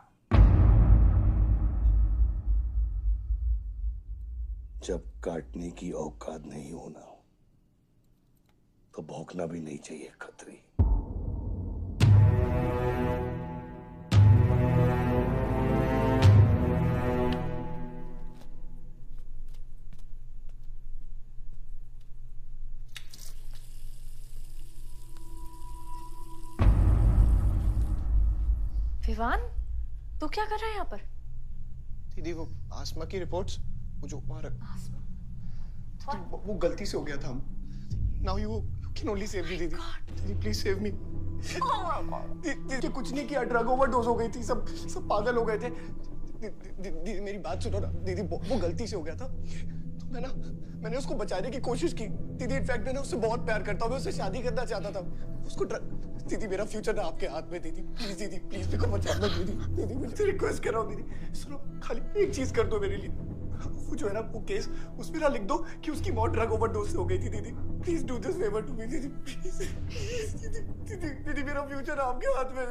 जब काटने की औकात नहीं होना तो भौंकना भी नहीं चाहिए खतरी। विवान, तू क्या कर रहा है यहाँ पर? दीदी वो आसमा की रिपोर्ट्स, वो जो वहाँ वो गलती से हो गया था। Now you can only save me, दीदी। दीदी प्लीज सेव मी। दीदी कुछ नहीं किया, ड्रग ओवरडोज हो गई थी, सब पागल हो गए थे। दीदी मेरी बात सुनो ना, दीदी वो गलती से हो गया था। तो मैंने उसको बचाने की कोशिश की दीदी। इनफैक्ट मैंने उससे बहुत प्यार करता हूँ, मैं उससे शादी करना चाहता था। उसको दीदी मेरा फ्यूचर ना आपके हाथ में। दीदी प्लीज, दीदी प्लीज मेरे को बचा दो दीदी। दीदी मैं रिक्वेस्ट कर रहा हूँ दीदी, सुनो खाली एक चीज कर दो मेरे लिए। वो जो है ना वो केस उसमें ना लिख दो कि उसकी मौत ड्रग ओवरडोज से हो गई थी। दीदी please do this favour to me दीदी, प्लीज दीदी मेरा फ्यूचर आपके हाथ में है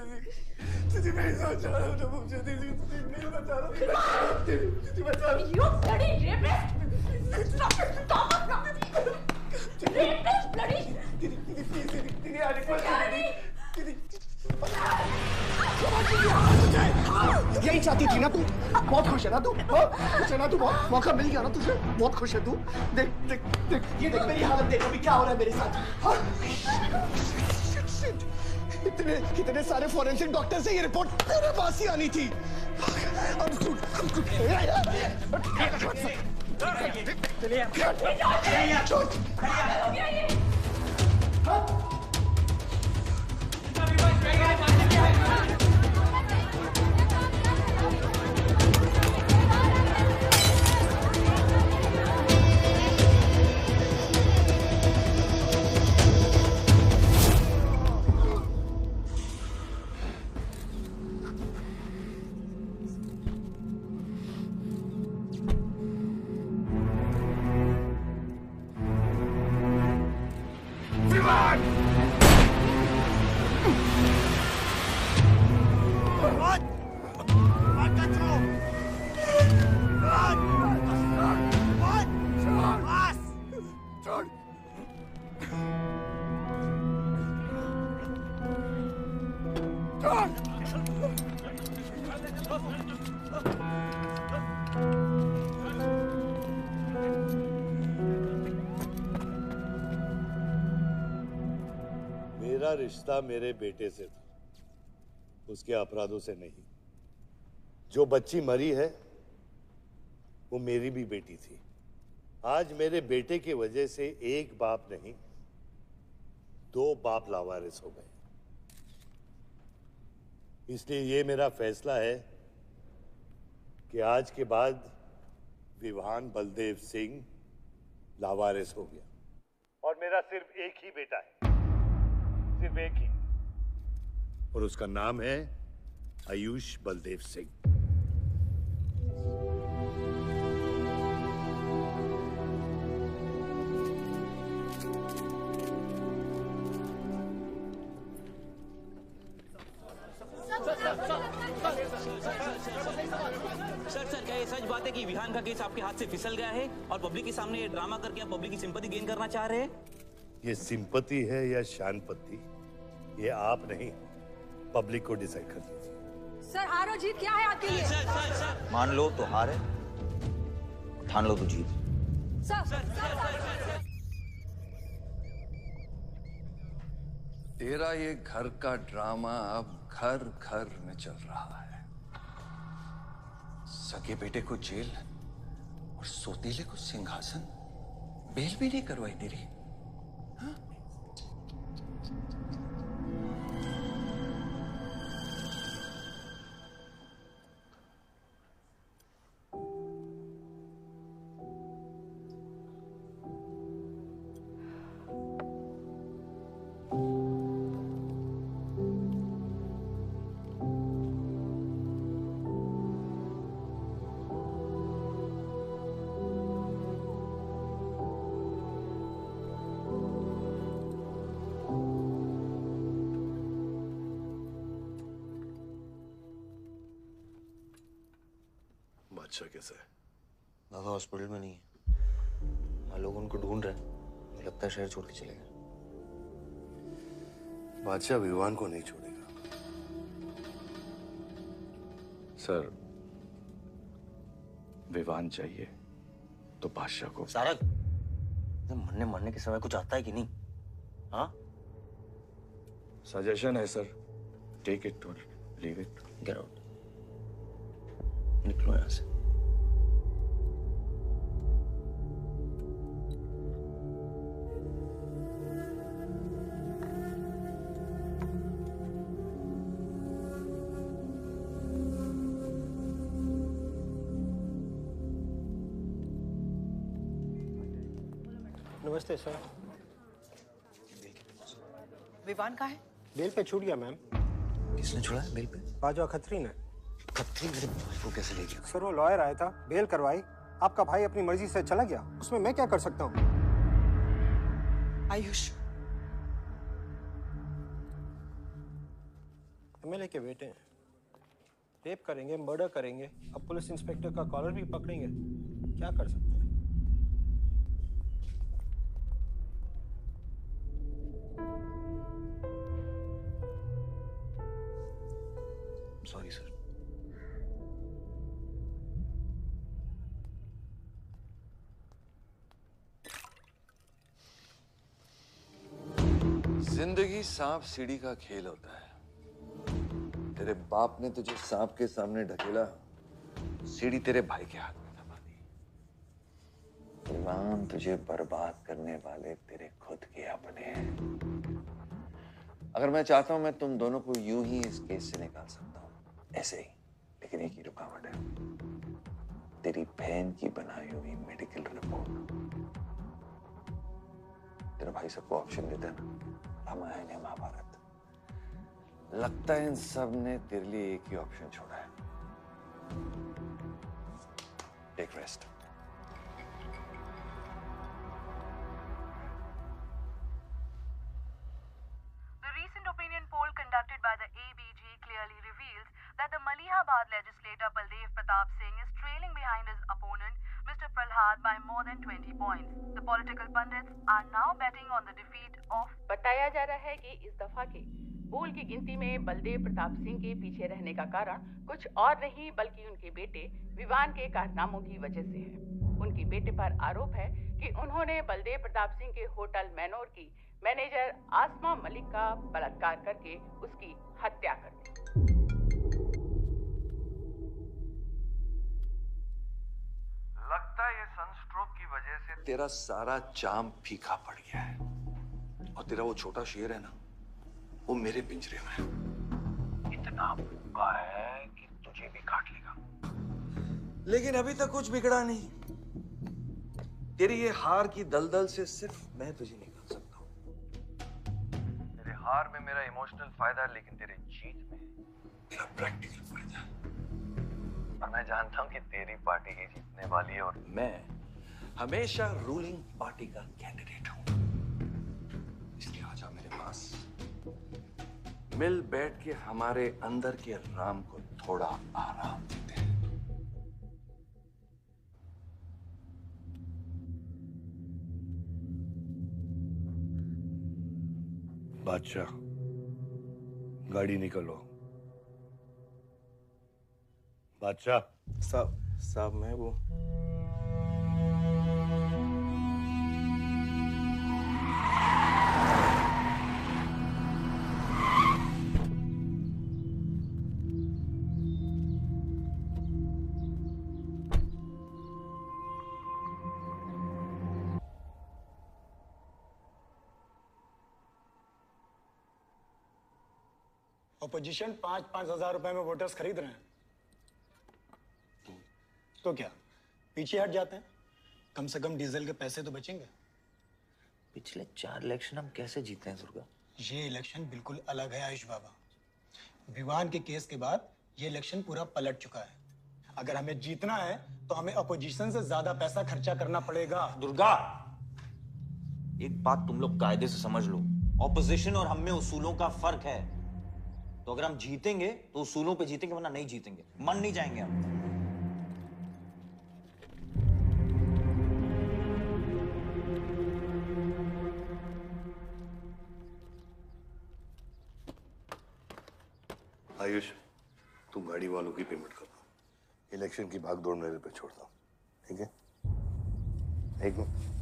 दीदी मैं नहीं बचा रहा हूँ मुझे दीदी नहीं बचा रहा दीदी बचा रहा। You bloody rapist! Stop it! Stop it! Rapist! Bloody! दीदी प्लीज दीदी आई रिक्वेस्ट दीदी यही चाहती थी ना तू? बहुत खुश है ना तू? खुश है ना तू? बहुत मौका मिल गया ना तुझे? बहुत खुश है तू? देख देख देख ये देख मेरी हालत देख अभी क्या हो रहा है मेरे साथ। इतने सारे फॉरेंसिक डॉक्टर से ये रिपोर्ट तेरे पास ही आनी थी। मेरा रिश्ता मेरे बेटे से था, उसके अपराधों से नहीं। जो बच्ची मरी है वो मेरी भी बेटी थी। आज मेरे बेटे की वजह से एक बाप नहीं 2 बाप लावारिस हो गए। इसलिए ये मेरा फैसला है कि आज के बाद विवान बलदेव सिंह लावारिस हो गया और मेरा सिर्फ एक ही बेटा है, सिर्फ एक ही, और उसका नाम है आयुष बलदेव सिंह। सर क्या ये सच बात है कि विहान का केस आपके हाथ से फिसल गया है और पब्लिक के सामने ये ड्रामा करके आप पब्लिक की सिंपैथी गेन करना चाह रहे हैं? ये सिंपैथी है या शानपत्ती, ये आप नहीं पब्लिक को डिसाइड कर दीजिए। सर हार और जीत क्या है आपके लिए? मान लो तो हार है, ठान लो तो जीत। तेरा ये घर का ड्रामा अब घर घर में चल रहा है। सगे बेटे को जेल और सोतीले को सिंहासन, बेल भी नहीं करवाई तेरी। बादशाह कैसा है? बाबा हॉस्पिटल में नहीं है, वहाँ लोग उनको ढूंढ रहे हैं, मुझे लगता है शहर छोड़ के चले गए। बादशाह विवान को नहीं छोड़ेगा। सर विवान चाहिए तो बादशाह को। सारंग, मरने के समय कुछ आता है कि नहीं? हाँ? सजेशन है सर, टेक इट और लीव इट। गेट आउट, निकलो यहाँ से। नमस्ते सर। विवान कहाँ है? बेल पे छूट गया मैम। किसने छोड़ा है बेल पे? बाजवा खत्री ने। खत्री मेरे भाई को कैसे ले गया? सर वो लॉयर आया था, बेल करवाई, आपका भाई अपनी मर्जी से चला गया, उसमें मैं क्या कर सकता हूँ? आयुष, एमएलए के बेटे हैं, रेप करेंगे, मर्डर करेंगे, अब पुलिस इंस्पेक्टर का कॉलर भी पकड़ेंगे, क्या कर सकते हैं? Sorry sir. जिंदगी सांप सीढ़ी का खेल होता है। तेरे बाप ने तुझे सांप के सामने ढकेला, सीढ़ी तेरे भाई के हाथ में दबा दी। इमाम, तुझे बर्बाद करने वाले तेरे खुद के अपने हैं। अगर मैं चाहता हूं मैं तुम दोनों को यूं ही इस केस से निकाल सकता हूं, ऐसे ही, लेकिन एक ही रुकावट है, तेरी बहन की बनाई हुई मेडिकल रिपोर्ट। तेरा भाई सबको ऑप्शन देता है ना, रामायण या महाभारत। लगता है इन सब ने तेरे लिए एक ही ऑप्शन छोड़ा है, take rest. The recent opinion poll conducted by the ABG clearly reveals that the Malihabad legislator Baldev Pratap Singh is trailing behind his opponent, Mr. Prahlad, by more than 20 points. The political pundits are now betting on the defeat of. बताया जा रहा है कि इस दफा के पोल की गिनती में बलदेव प्रताप सिंह के पीछे रहने का कारण कुछ और नहीं बल्कि उनके बेटे विवान के कारनामों की वजह से है। उनके बेटे पर आरोप है कि उन्होंने बलदेव प्रताप सिंह के होटल मैनोर की मैनेजर आसमा मलिक का बलात्कार करके उसकी हत्या कर दी। लगता है ये सनस्ट्रोक की वजह से तेरा सारा चाम फीका पड़ गया है, और तेरा वो छोटा शेर है ना, वो मेरे पिंजरे में है। इतना भूखा है कि तुझे भी काट लेगा। लेकिन अभी तक कुछ बिगड़ा नहीं। तेरी ये हार की दलदल से सिर्फ मैं तुझे निकाल सकता हूँ। तेरे हार में मेरा इमोशनल फायदा है, लेकिन तेरे जीत में मेरा प्रैक्टिकल फायदा है। और मैं जानता हूँ कि तेरी पार्टी ही जीतने वाली है, और मैं हमेशा रूलिंग पार्टी का कैंडिडेट हूँ। इसलिए आजा मेरे पास, मिल बैठ के हमारे अंदर के राम को थोड़ा आराम देते हैं। बादशाह, गाड़ी निकलो। बादशाह साहब मैं वो अपोजिशन 5-5 हजार रुपए में वोटर्स खरीद रहे हैं, तो क्या पीछे हट जाते हैं? कम से कम डीजल के पैसे तो बचेंगे। पिछले 4 इलेक्शन हम कैसे जीते हैं दुर्गा? ये इलेक्शन बिल्कुल अलग है आयुष बाबा। विवान के केस के बाद ये इलेक्शन पूरा पलट चुका है। अगर हमें जीतना है तो हमें अपोजिशन से ज्यादा पैसा खर्चा करना पड़ेगा। दुर्गा, एक बात तुम लोग कायदे से समझ लो, ऑपोजिशन और हम में उसूलों का फर्क है। तो अगर हम जीतेंगे तो उसूलों पे जीतेंगे, वरना नहीं जीतेंगे, मन नहीं जाएंगे हम। आयुष, तुम गाड़ी वालों की पेमेंट कर दो। इलेक्शन की भागदौड़ मेरे पे छोड़ दो, ठीक है? एक मिनट।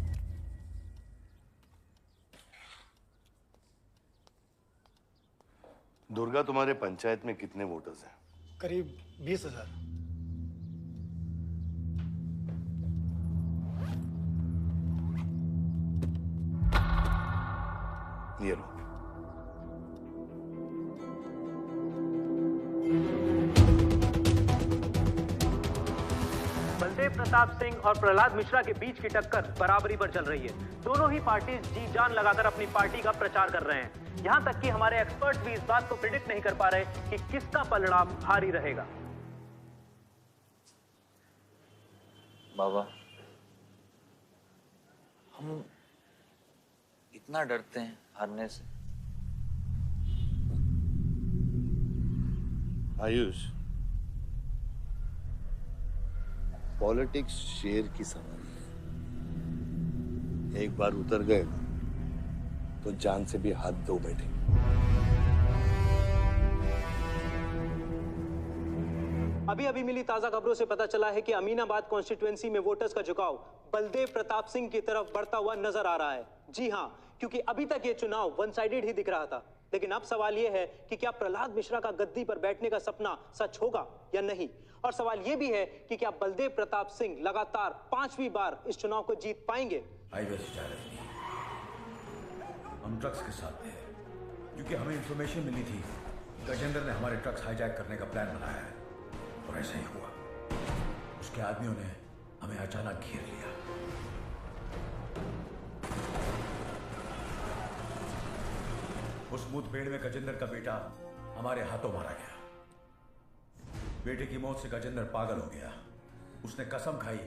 दुर्गा, तुम्हारे पंचायत में कितने वोटर्स हैं? करीब 20,000। ये लो। बलदेव प्रताप सिंह और प्रहलाद मिश्रा के बीच की टक्कर बराबरी पर चल रही है। दोनों ही पार्टी जी जान लगाकर अपनी पार्टी का प्रचार कर रहे हैं। यहां तक कि हमारे एक्सपर्ट भी इस बात को प्रिडिक्ट नहीं कर पा रहे कि किसका परिणाम भारी रहेगा। बाबा, हम इतना डरते हैं हारने से। आयुष, पॉलिटिक्स शेर की सवारी है। एक बार उतर गए ना तो जान से भी हाथ धो बैठे। अभी अभी मिली ताजा खबरों से पता चला है कि अमीनाबाद कॉन्स्टिट्यूएंसी में वोटर्स का झुकाव बलदेव प्रताप सिंह की तरफ बढ़ता हुआ नजर आ रहा है। जी हां, क्योंकि अभी तक ये चुनाव वन साइडेड ही दिख रहा था, लेकिन अब सवाल ये है कि क्या प्रहलाद मिश्रा का गद्दी पर बैठने का सपना सच होगा या नहीं। और सवाल ये भी है कि क्या बलदेव प्रताप सिंह लगातार 5वीं बार इस चुनाव को जीत पाएंगे। हम ट्रक्स के साथ थे क्योंकि हमें इंफॉर्मेशन मिली थी गजेंद्र ने हमारे ट्रक्स हाईजैक करने का प्लान बनाया है, और ऐसा ही हुआ। उसके आदमियों ने हमें अचानक घेर लिया। उस मुठभेड़ में गजेंद्र का बेटा हमारे हाथों मारा गया। बेटे की मौत से गजेंद्र पागल हो गया। उसने कसम खाई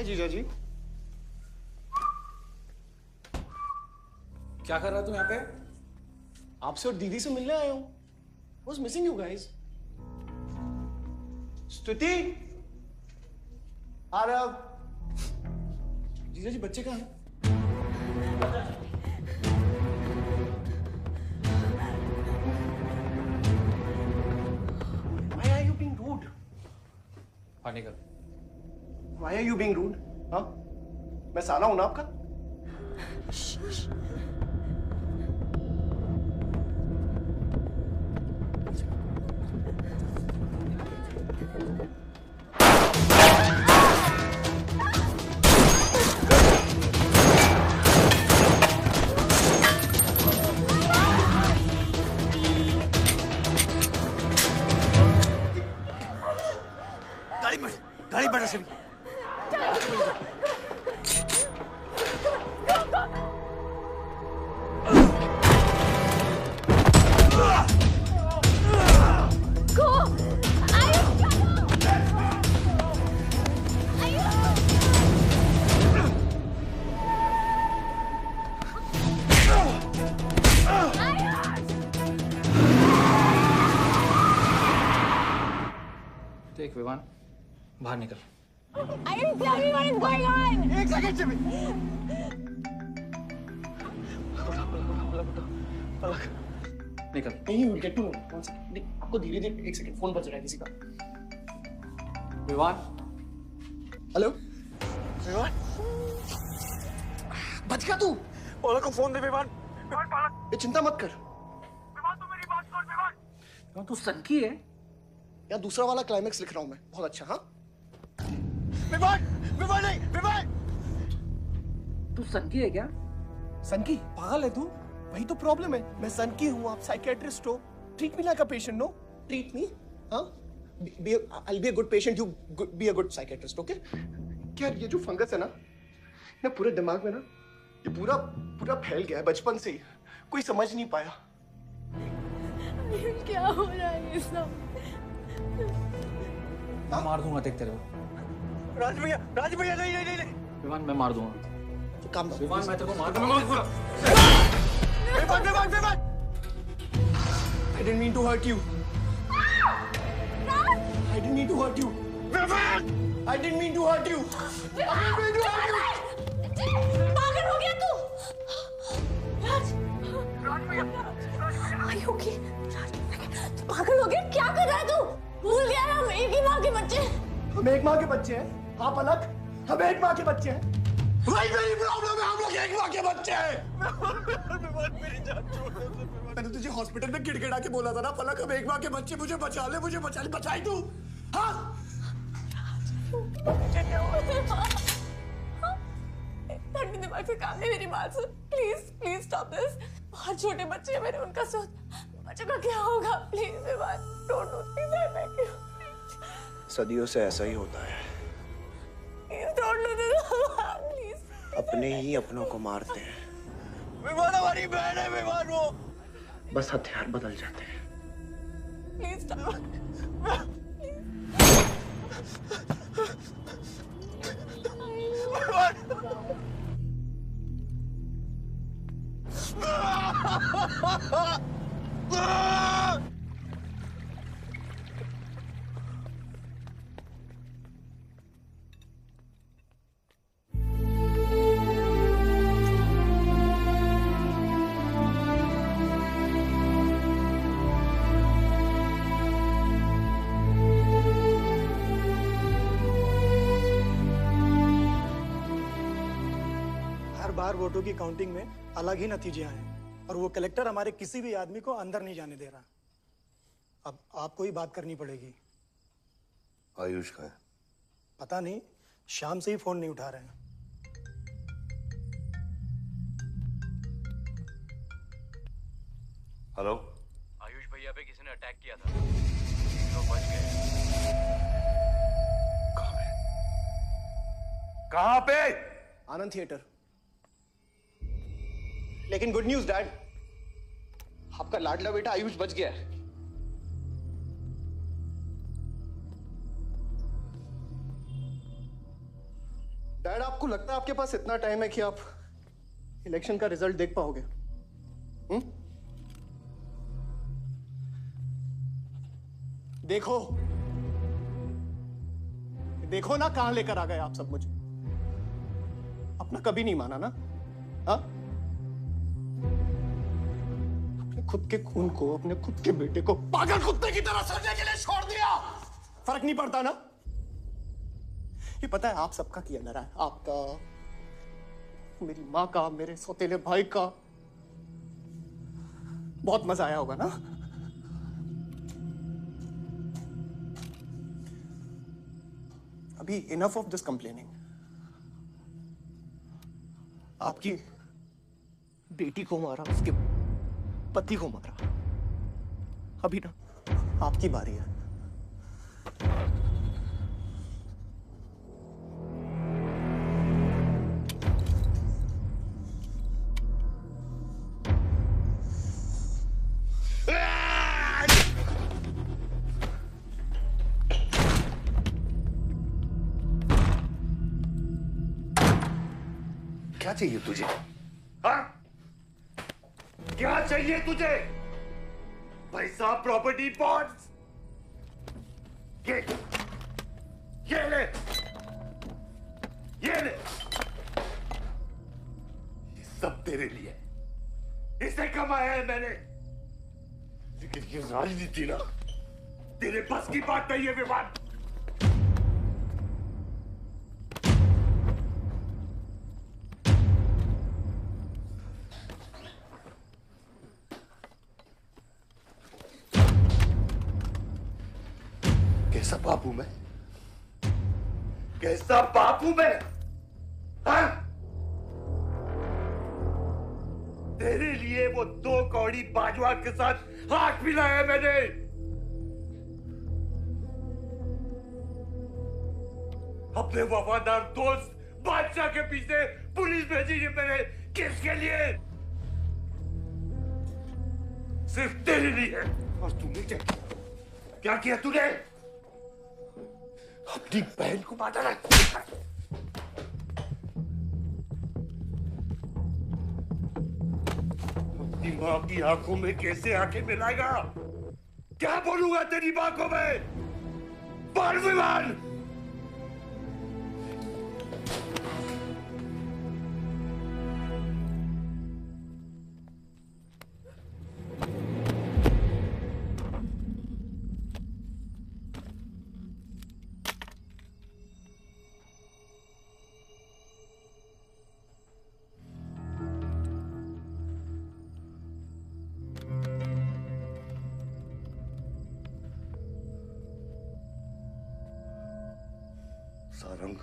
जीजा जी, क्या कर रहा तू यहाँ पे? आपसे और दीदी से मिलने आया हूं। Was missing you guys. स्तुति, आरव, जीजा जी बच्चे कहाँ हैं? Why are you being rude? पानी कर। Why are you being rude? हाँ? मैं साला हूं ना आपका? गाड़ी बढ़ा से देख विवान, बाहर निकल। I didn't tell me what is going on. एक सेकंड से भी। निकल। नहीं, we'll get to know. One second. नहीं, आपको धीरे धीरे एक सेकंड फोन बज रहा है किसी का। विवान, हेलो विवान, बच गया तू। पलक को फोन दे विवान। विवान पलक, ये चिंता मत कर। विवान तू मेरी बात सुन। विवान तू सनकी है या दूसरा वाला क्लाइमेक्स लिख रहा हूं मैं। बहुत अच्छा। हाँ विवान, विवान नहीं, विवान। तू सनकी है क्या? सनकी? पागल है तू? वही तो प्रॉब्लम है। मैं सनकी हूँ, आप साइकियाट्रिस्ट हो। Treat me like a patient, no? Treat me, हाँ? I'll be a good patient, you be a good psychiatrist, okay? क्या ये जो फंगस है ना पूरे दिमाग में ना, ये पूरा फैल गया है बचपन से ही। कोई समझ नहीं पाया। क्या हो रहा है ये सब? मैं मार दूंगा देख तेरे को। राज भैया नहीं। विवान मैं मार दूंगा। काम दो। विवान मैं तेरे को मार दूंगा। Vivaan. I didn't mean to hurt you. I didn't mean to hurt you. Vivaan! I didn't mean to hurt you. I didn't mean to hurt you. पागल हो गया तू? राज, Are you okay? तू पागल हो गया? क्या कर रहा है तू? भूल गया हम एक ही माँ के बच्चे। हम एक माँ के बच्चे हैं, आप अलग, हम एक माँ के बच्चे हैं। वही मेरी प्रॉब्लम है, हम लोग एक माँ के बच्चे हैं। मेरी जान छोड़ दे। मैंने तुझे हॉस्पिटल में गिड़गिड़ा के बोला था ना पलक, हम एक माँ के बच्चे, मुझे बचा ले, मुझे बचा ले, बचाई तू? हाँ? ठंडी दिमाग से काम नहीं, मेरी बात सुन प्लीज स्टॉप दिस। बहुत छोटे बच्चे हैं मेरे, उनका सोच बच्चों का क्या होगा? Please Vivaan, don't do please, I beg you. सदियों से ऐसा ही होता है, please don't do this please. अपने ही अपनों को मारते हैं। विवान हमारी बहन है, विवान वो। बस हथियार बदल जाते हैं। Please stop. बार वोटों की काउंटिंग में अलग ही नतीजे आए और वो कलेक्टर हमारे किसी भी आदमी को अंदर नहीं जाने दे रहा। अब आपको ही बात करनी पड़ेगी। आयुष का है? पता नहीं, शाम से ही फोन नहीं उठा रहे हैं। हेलो, आयुष भैया पे किसी ने अटैक किया था, तो बच गए। कहां पे? आनंद थिएटर। लेकिन गुड न्यूज डैड, आपका लाडला बेटा आयुष बच गया है। डैड, आपको लगता है आपके पास इतना टाइम है कि आप इलेक्शन का रिजल्ट देख पाओगे? देखो देखो ना, कहां लेकर आ गए आप सब मुझे। अपना कभी नहीं माना ना? हाँ, खुद के खून को, अपने खुद के बेटे को पागल कुत्ते की तरह सड़ने के लिए छोड़ दिया। फर्क नहीं पड़ता ना? ये पता है आप सबका किया ना रहा है, आपका, मेरी माँ का, मेरे सौतेले भाई का। बहुत मजा आया होगा ना? अभी इनफ ऑफ दिस कंप्लेनिंग। आपकी बेटी को मारा, उसके पति को मारा, अभी ना आपकी बारी है। क्या चाहिए तुझे? हाँ? क्या चाहिए तुझे? पैसा, प्रॉपर्टी, बॉन्ड्स? ये ले, ये ले। ये सब तेरे लिए, इसे कमाया है मैंने। लेकिन ये राजनीति ना तेरे बस की बात नहीं है विवान। कैसा बाप हूं मैं? कैसा बाप हूं मैं? हाँ? तेरे लिए वो 2 कौड़ी बाजवा के साथ हाथ मिलाया मैंने। अपने वफादार दोस्त बादशाह के पीछे पुलिस भेजी है मैंने। किसके लिए? सिर्फ तेरे लिए। और तूने क्या किया तूने? अपनी बहन को मारा ना। अपनी मां की आंखों में कैसे आंखें मिलाएगा? क्या बोलूंगा तेरी मां को मैं? बोल विमान, सारंग,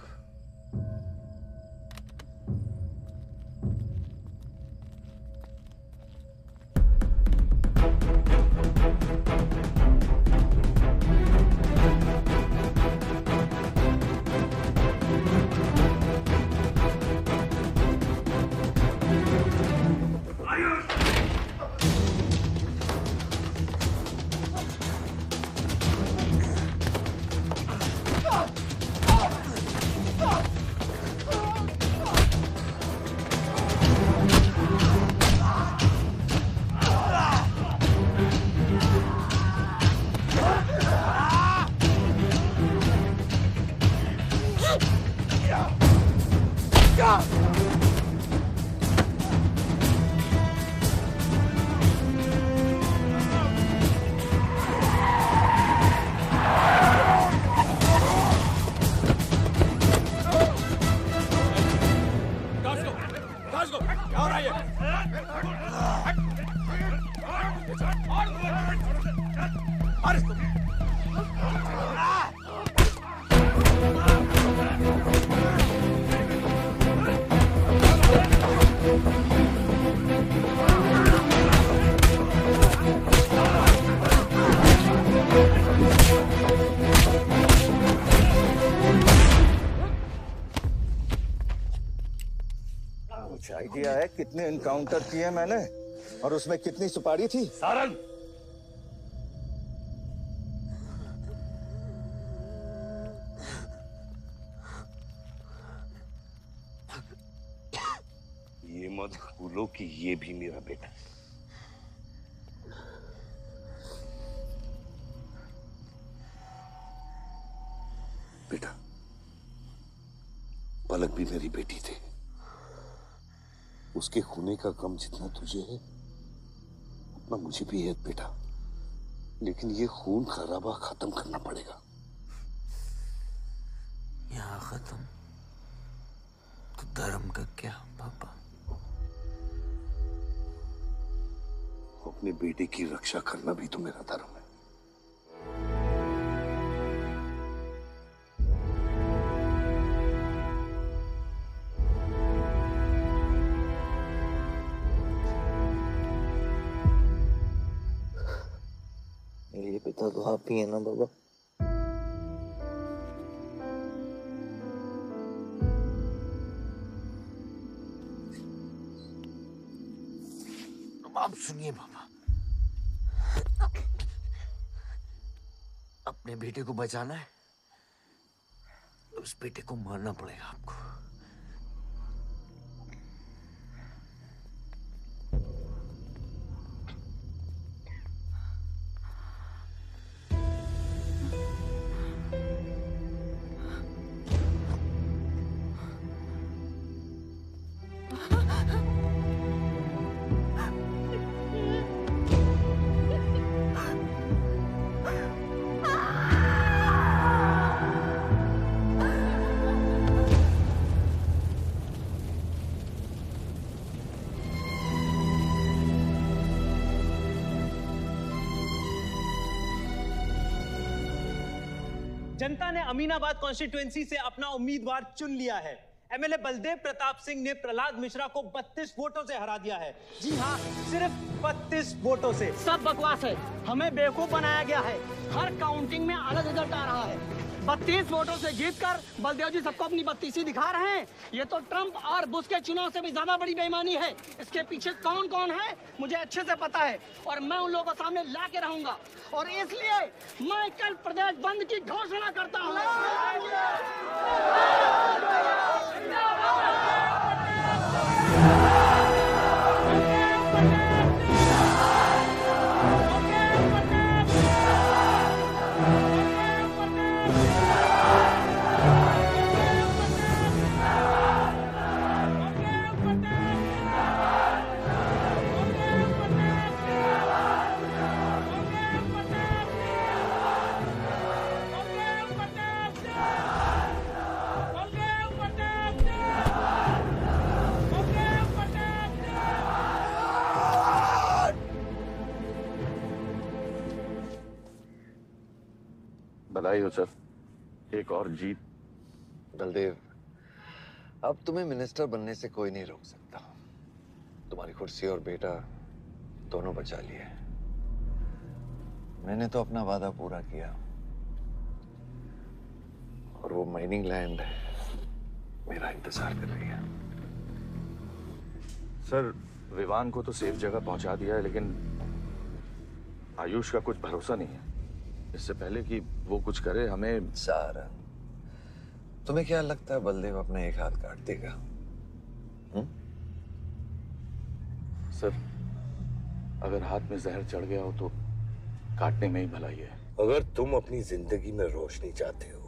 कुछ आइडिया है कितने इनकाउंटर किए मैंने और उसमें कितनी सुपारी थी? सारंग, ये मत भूलो कि ये भी मेरा बेटा है। बेटा, पलक भी मेरी बेटी थी। उसके खूने का गम जितना तुझे है उतना मुझे भी है बेटा, लेकिन ये खून खराबा खत्म करना पड़ेगा। यहाँ खत्म तो धर्म का क्या पापा? अपने बेटे की रक्षा करना भी तो मेरा धर्म है। मेरे पिता तो आप ही है ना बाबा? आप सुनिए बाबा, अपने बेटे को बचाना है तो उस बेटे को मारना पड़ेगा आपको। जनता ने अमीनाबाद कॉन्स्टिट्यूएंसी से अपना उम्मीदवार चुन लिया है। एमएलए बलदेव प्रताप सिंह ने प्रहलाद मिश्रा को 32 वोटों से हरा दिया है। जी हाँ, सिर्फ 32 वोटों से। सब बकवास है, हमें बेवकूफ बनाया गया है। हर काउंटिंग में अलग रिजल्ट आ रहा है। 32 वोटों से जीतकर बलदेव जी सबको अपनी बत्तीसी दिखा रहे हैं। ये तो ट्रंप और बुश के चुनाव से भी ज्यादा बड़ी बेईमानी है। इसके पीछे कौन कौन है मुझे अच्छे से पता है और मैं उन लोगों को सामने ला के रहूंगा और इसलिए मैं कल प्रदेश बंद की घोषणा करता हूँ। बधाई हो सर, एक और जीत। बलदेव, अब तुम्हें मिनिस्टर बनने से कोई नहीं रोक सकता। तुम्हारी कुर्सी और बेटा दोनों बचा लिए। मैंने तो अपना वादा पूरा किया और वो माइनिंग लैंड मेरा इंतजार कर रही है। सर, विवान को तो सेफ जगह पहुंचा दिया है, लेकिन आयुष का कुछ भरोसा नहीं है। इससे पहले कि वो कुछ करे हमें। सारा, तुम्हें क्या लगता है बलदेव अपने एक हाथ काट देगा? सर, अगर हाथ में जहर चढ़ गया हो तो काटने में ही भलाई है। अगर तुम अपनी जिंदगी में रोशनी चाहते हो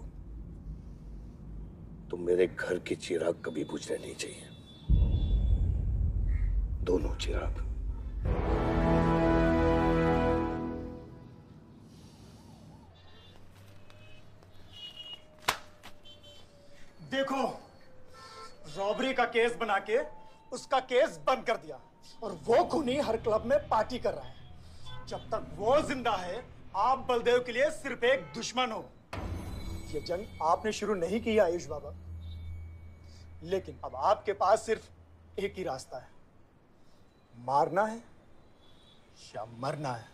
तो मेरे घर के चिराग कभी बुझने नहीं चाहिए, दोनों चिराग। देखो, रॉबरी का केस बना के उसका केस बंद कर दिया और वो खूनी हर क्लब में पार्टी कर रहा है। जब तक वो जिंदा है, आप बलदेव के लिए सिर्फ एक दुश्मन हो। ये जंग आपने शुरू नहीं की आयुष बाबा, लेकिन अब आपके पास सिर्फ एक ही रास्ता है, मारना है या मरना है।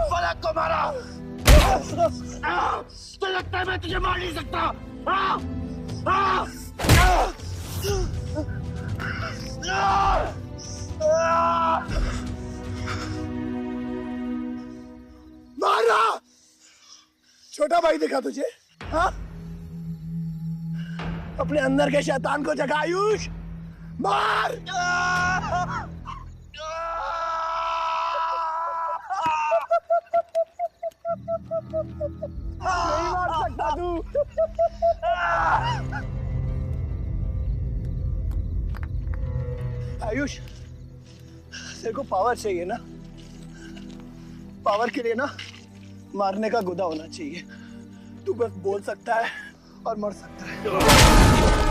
पलक को मारा। तो लगता है मैं तुझे मार नहीं सकता। मारा। छोटा भाई दिखा तुझे? हाँ? अपने अंदर के शैतान को जगा आयुष, मार। नहीं मार सकता तू। आयुष, तेरे को पावर चाहिए ना? पावर के लिए ना मारने का गुदा होना चाहिए। तू बस बोल सकता है और मर सकता है।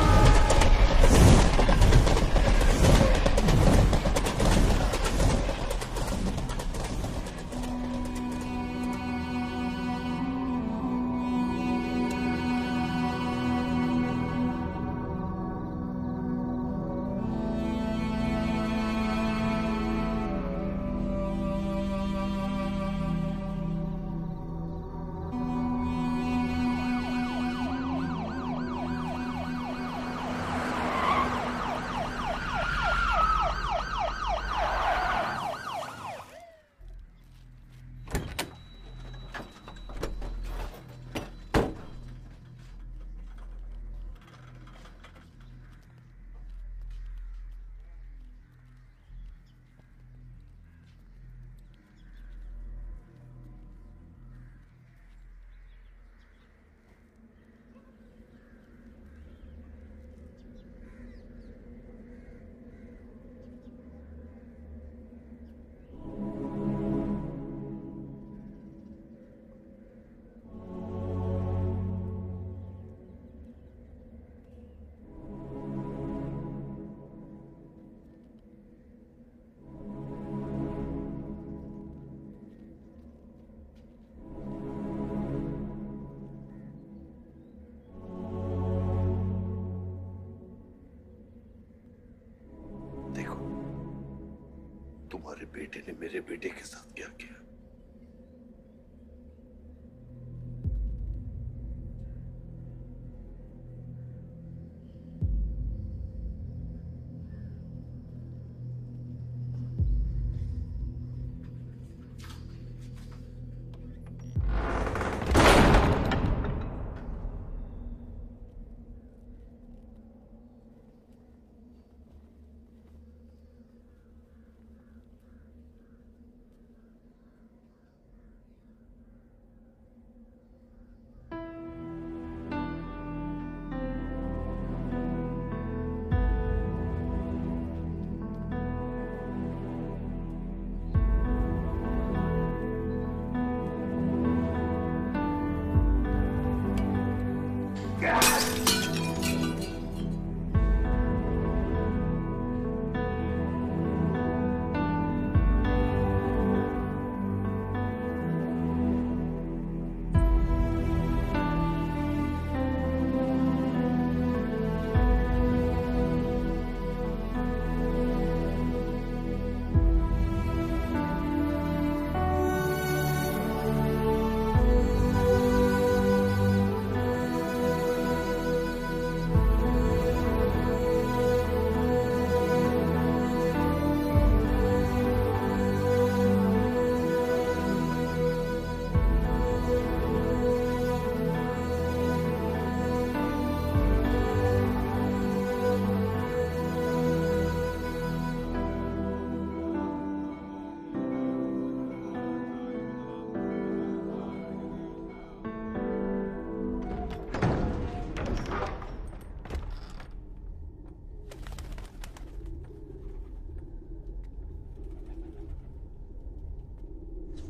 तुम्हारे बेटे ने मेरे बेटे के साथ क्या किया।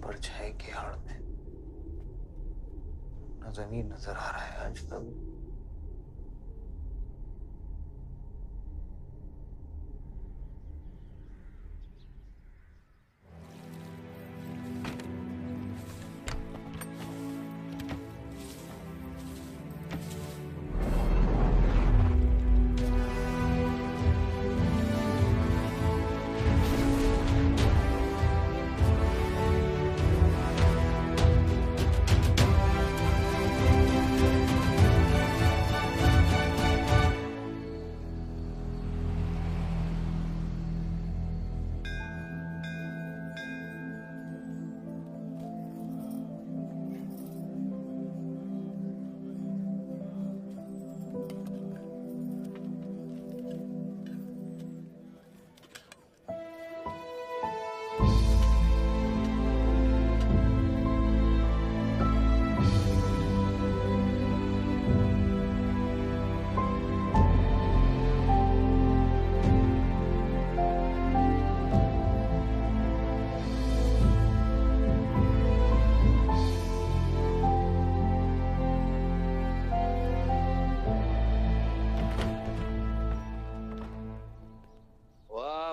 परछाई की आड़ में न जमीन नजर आ रहा है आज तक।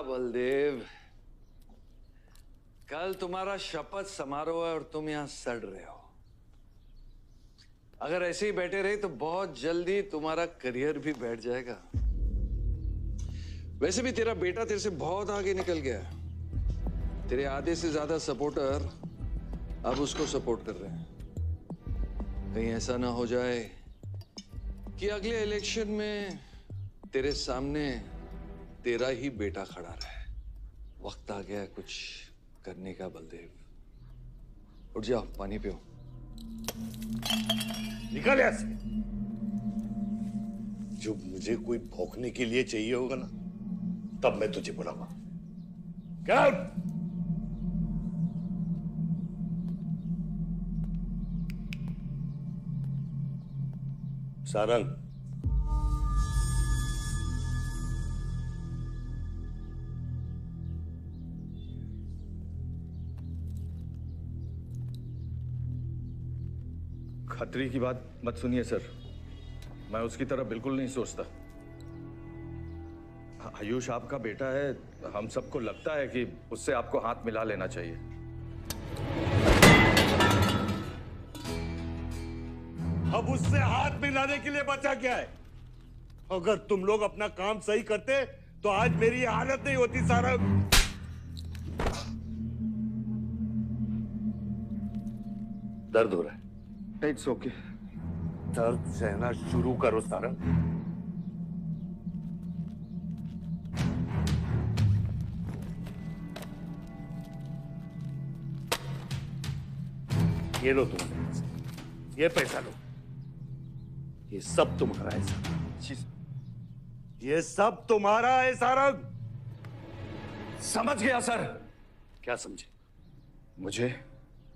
बलदेव, कल तुम्हारा शपथ समारोह है और तुम यहां सड़ रहे हो। अगर ऐसे ही बैठे रहे तो बहुत जल्दी तुम्हारा करियर भी बैठ जाएगा। वैसे भी तेरा बेटा तेरे से बहुत आगे निकल गया है। तेरे आधे से ज्यादा सपोर्टर अब उसको सपोर्ट कर रहे हैं। कहीं ऐसा ना हो जाए कि अगले इलेक्शन में तेरे सामने तेरा ही बेटा खड़ा रहे। वक्त आ गया है कुछ करने का बलदेव। उठ जाओ, पानी पियो। निकल यहाँ से। जब मुझे कोई भौंकने के लिए चाहिए होगा ना, तब मैं तुझे बुलाऊंगा। Get out! सारंग, खतरी की बात मत सुनिए सर, मैं उसकी तरह बिल्कुल नहीं सोचता। आयुष आपका बेटा है, हम सबको लगता है कि उससे आपको हाथ मिला लेना चाहिए। अब उससे हाथ मिलाने के लिए बचा क्या है? अगर तुम लोग अपना काम सही करते तो आज मेरी हालत नहीं होती सारंग। दर्द हो रहा है? It's okay. दर्द सहना शुरू करो सारंग। ये लो तुम्हारे पैसे, ये पैसा लो, ये सब तुम्हारा है सारंग, ये सब तुम्हारा है सारंग। समझ गया सर। क्या समझे? मुझे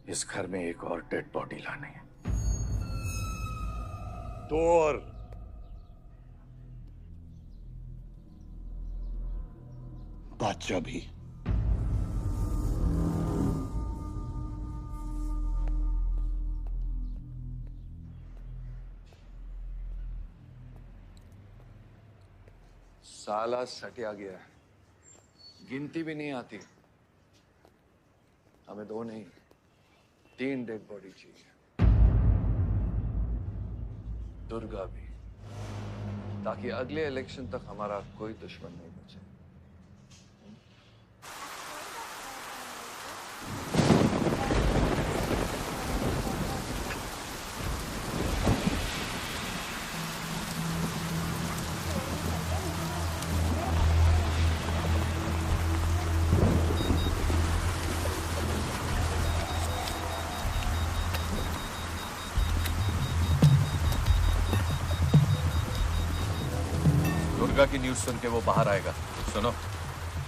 इस घर में एक और डेड बॉडी लानी है। 2 और। बादशाह भी। साला सटिया गया है, गिनती भी नहीं आती। हमें 2 नहीं 3 डेड बॉडी चाहिए, दुर्गा भी, ताकि अगले इलेक्शन तक हमारा कोई दुश्मन नहीं बचे। दुर्गा की न्यूज़ सुन के वो बाहर आएगा। सुनो,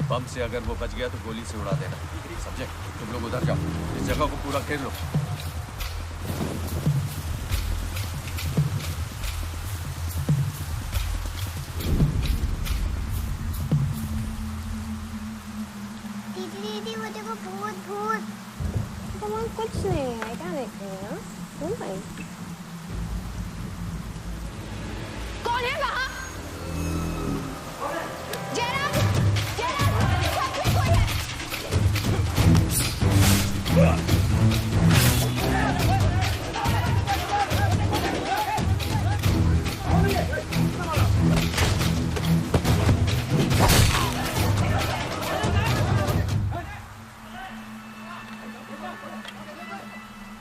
बम से अगर वो बच गया तो गोली से उड़ा देना, समझे? तुम लोग उधर जाओ, इस जगह को पूरा घेर लो। दीदी वो देखो, भूत। तुम कुछ नहीं है, क्या देख रही हो? तुम भाई कौन है वहाँ?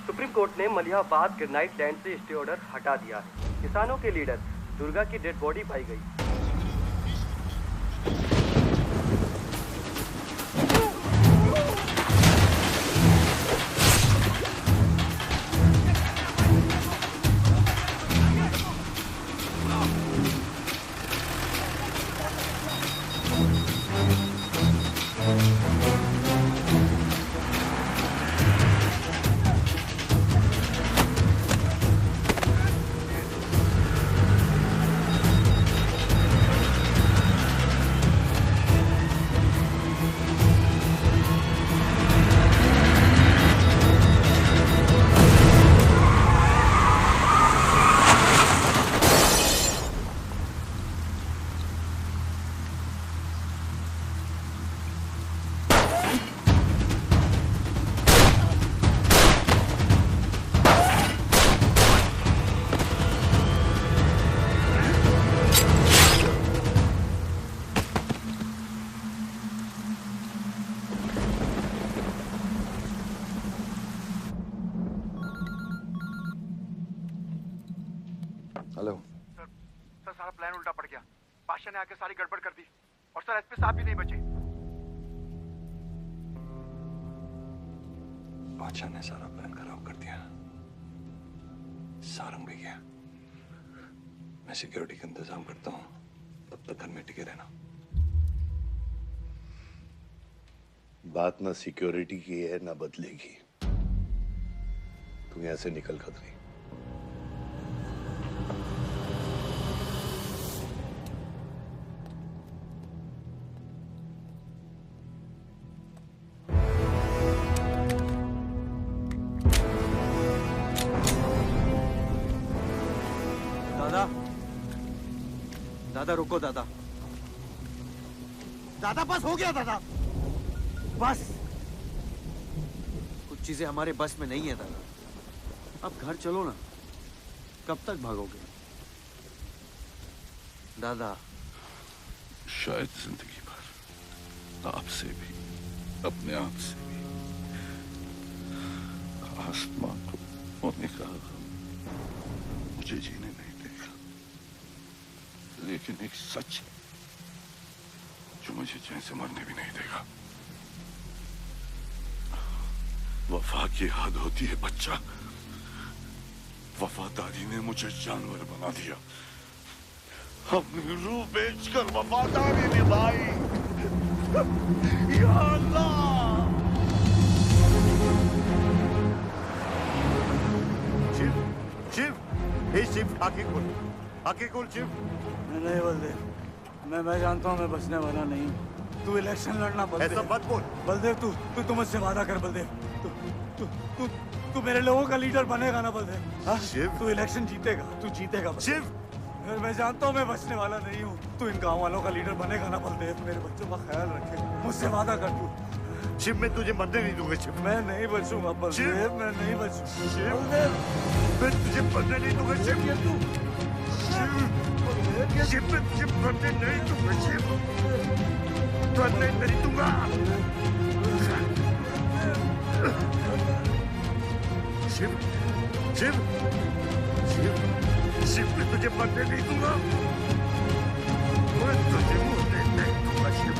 सुप्रीम कोर्ट ने मलिहाबाद ग्रेनाइट लैंड से स्टे ऑर्डर हटा दिया है। किसानों के लीडर दुर्गा की डेड बॉडी पाई गई। हेलो सर, सारा प्लान उल्टा पड़ गया। बादशाह ने आके सारी गड़बड़ कर दी और सर एसपी साहब भी नहीं बचे। बादशाह ने सारा प्लान खराब कर दिया। सारंग भी गया। मैं सिक्योरिटी का इंतजाम करता हूँ, तब तक घर में टिके रहना। बात ना सिक्योरिटी की है ना बदलेगी। तू यहां से निकल खतरी। दादा रुको दादा। दादा बस हो गया दादा, बस। कुछ चीजें हमारे बस में नहीं है दादा। अब घर चलो ना, कब तक भागोगे दादा? शायद जिंदगी भर आपसे भी, अपने आप से भी, आसमां को उन्होंने कहा मुझे जीने नहीं देगा, लेकिन एक सच है जो मुझे चैन से मरने भी नहीं देगा। वफा की हद होती है बच्चा। वफादारी ने मुझे जानवर बना दिया। अपनी रूह बेचकर वफादारी निभाई। या अल्लाह। शिव, शिव, हे शिव, आंखें खोल शिव। नहीं बलदेव, मैं जानता हूँ मैं बचने वाला नहीं हूँ। तू इलेक्शन लड़ना बलदेव। ऐसा मत बोल। बलदेव तू मुझसे वादा कर बलदेव। तू मेरे लोगों का लीडर बनेगा ना बलदेव? शिव, तू इलेक्शन जीतेगा, तू जीतेगा शिव। मैं जानता हूँ मैं बचने वाला नहीं हूँ। तू इन गाँव वालों का लीडर बनेगा ना बलदेव? मेरे बच्चों का ख्याल रखेगा, मुझसे वादा कर तू। शिव, मैं तुझे मरने नहीं दूंगा शिव। मैं नहीं बचूंगा बलदेव, मैं नहीं बचूंगा शिव, बलदेव। मैं तुझे मरने नहीं दूंगा शिव। शिव, मैं तुझे मरने नहीं दूंगा शिव। मरने नहीं दूंगा। शिव, शिव, शिव, शिव, मैं तुझे मरने नहीं दूंगा। मैं तुझे मरने नहीं दूंगा शिव।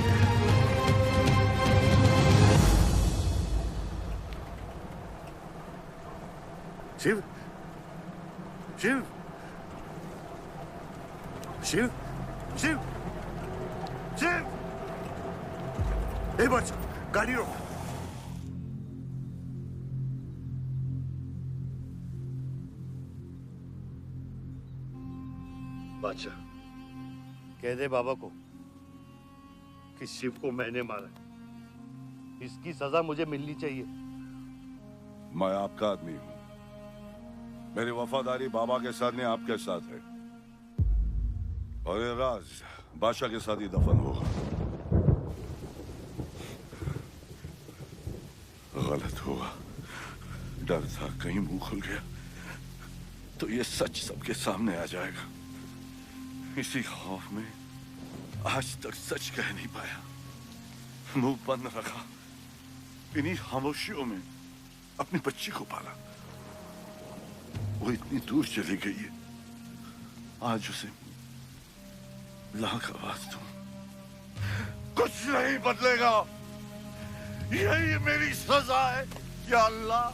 शिव, शिव, शिव, शिव, शिव। ए बच, गाड़ी रोक। बादशाह, कह दे बाबा को कि शिव को मैंने मारा। इसकी सजा मुझे मिलनी चाहिए। मैं आपका आदमी हूं। मेरी वफादारी बाबा के साथ नहीं, आपके साथ है। और ये राज बादशाह के साथ ही दफन होगा। गलत हुआ, डर था कहीं मुंह खुल गया तो ये सच सबके सामने आ जाएगा। इसी खौफ में आज तक सच कह नहीं पाया, मुंह बंद रखा। इन्हीं खामोशियों में अपनी बच्ची को पाला। वो इतनी दूर चली गई है, आज उसे लाख आवाज दूं, कुछ नहीं बदलेगा। यही मेरी सजा है या अल्लाह,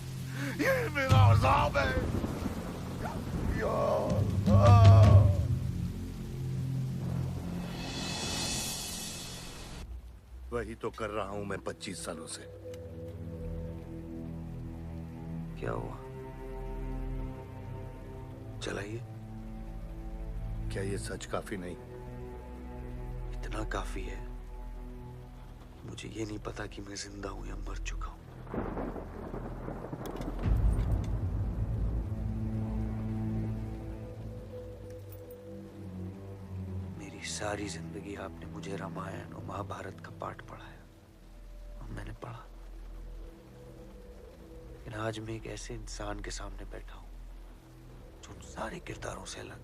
यही मेरा अज़ाब है या अल्लाह। वही तो कर रहा हूं मैं 25 सालों से। क्या हुआ? चलाइए। क्या ये सच काफी नहीं? इतना काफी है। मुझे ये नहीं पता कि मैं जिंदा हूं या मर चुका हूं। मेरी सारी जिंदगी आपने मुझे रामायण और महाभारत का पाठ पढ़ाया और मैंने पढ़ा। लेकिन आज मैं एक ऐसे इंसान के सामने बैठा हूं जो उन सारे किरदारों से अलग,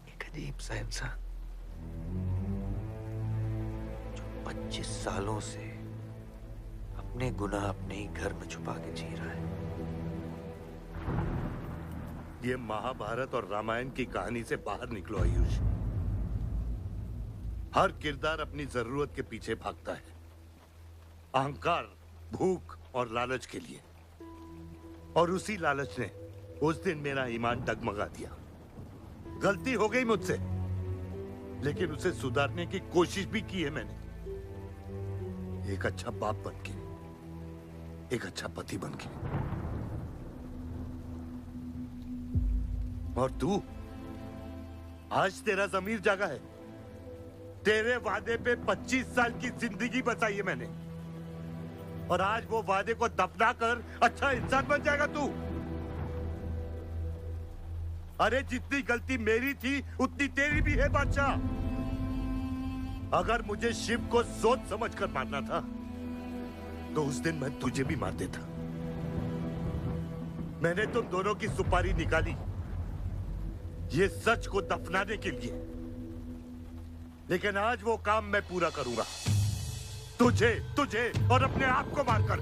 एक अजीब सा इंसान 25 सालों से अपने गुनाह अपने ही घर में छुपा के जी रहा है। ये महाभारत और रामायण की कहानी से बाहर निकलो आयुष। हर किरदार अपनी जरूरत के पीछे भागता है, अहंकार, भूख और लालच के लिए। और उसी लालच ने उस दिन मेरा ईमान डगमगा दिया। गलती हो गई मुझसे, लेकिन उसे सुधारने की कोशिश भी की है मैंने। एक अच्छा बाप बनके, एक अच्छा पति बनके। और तू, आज तेरा ज़मीर जागा है। तेरे वादे पे 25 साल की जिंदगी बचाई है मैंने, और आज वो वादे को दफना कर अच्छा इंसान बन जाएगा तू। अरे जितनी गलती मेरी थी उतनी तेरी भी है बादशाह। अगर मुझे शिव को सोच समझ कर मारना था तो उस दिन मैं तुझे भी मार देता। मैंने तुम दोनों की सुपारी निकाली ये सच को दफनाने के लिए, लेकिन आज वो काम मैं पूरा करूंगा। तुझे और अपने आप को मारकर।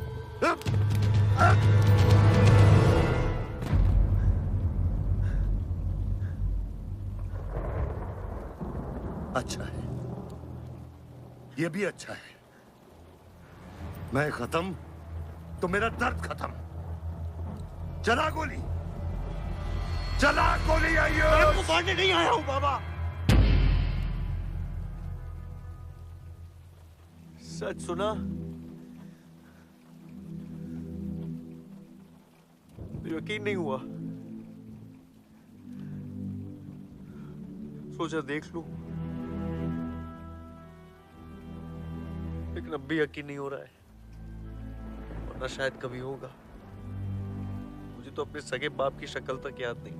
अच्छा है, ये भी अच्छा है। मैं खत्म तो मेरा दर्द खत्म। चला गोली, चला गोली। आइयो, मैं आपको मारने नहीं आया हूं बाबा। सच सुना, यकीन नहीं हुआ। सोचा देख लूं, लेकिन अब भी यकीन नहीं हो रहा है, वरना शायद कभी होगा। मुझे तो अपने सगे बाप की शक्ल तक याद नहीं।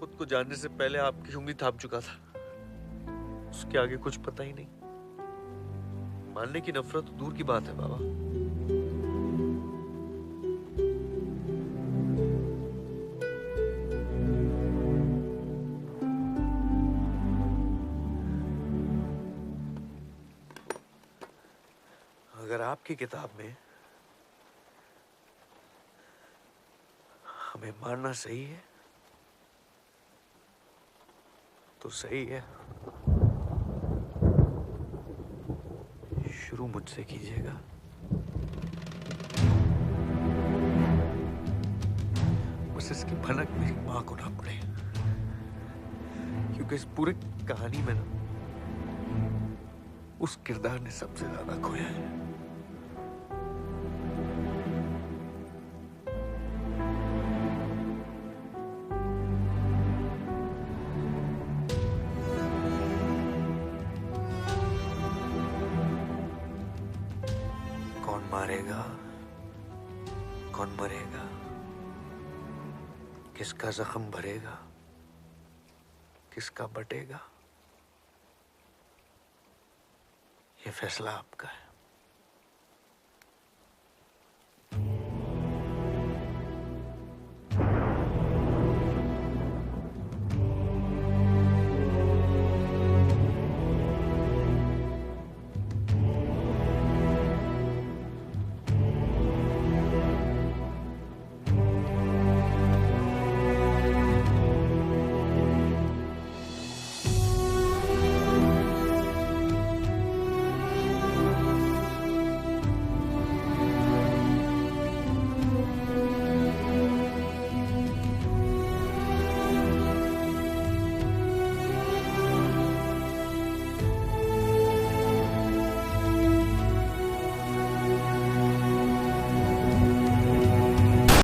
खुद को जानने से पहले आपकी उंगली थाप चुका था, उसके आगे कुछ पता ही नहीं। मानने की नफरत तो दूर की बात है बाबा। अगर आपकी किताब में हमें मारना सही है तो सही है। शुरू मुझसे कीजिएगा। बस इसकी भनक मेरी मां को ना पड़े, क्योंकि इस पूरी कहानी में ना उस किरदार ने सबसे ज्यादा खोया है। कौन मारेगा, कौन मरेगा, किसका जख्म भरेगा, किसका बटेगा, ये फैसला आपका है।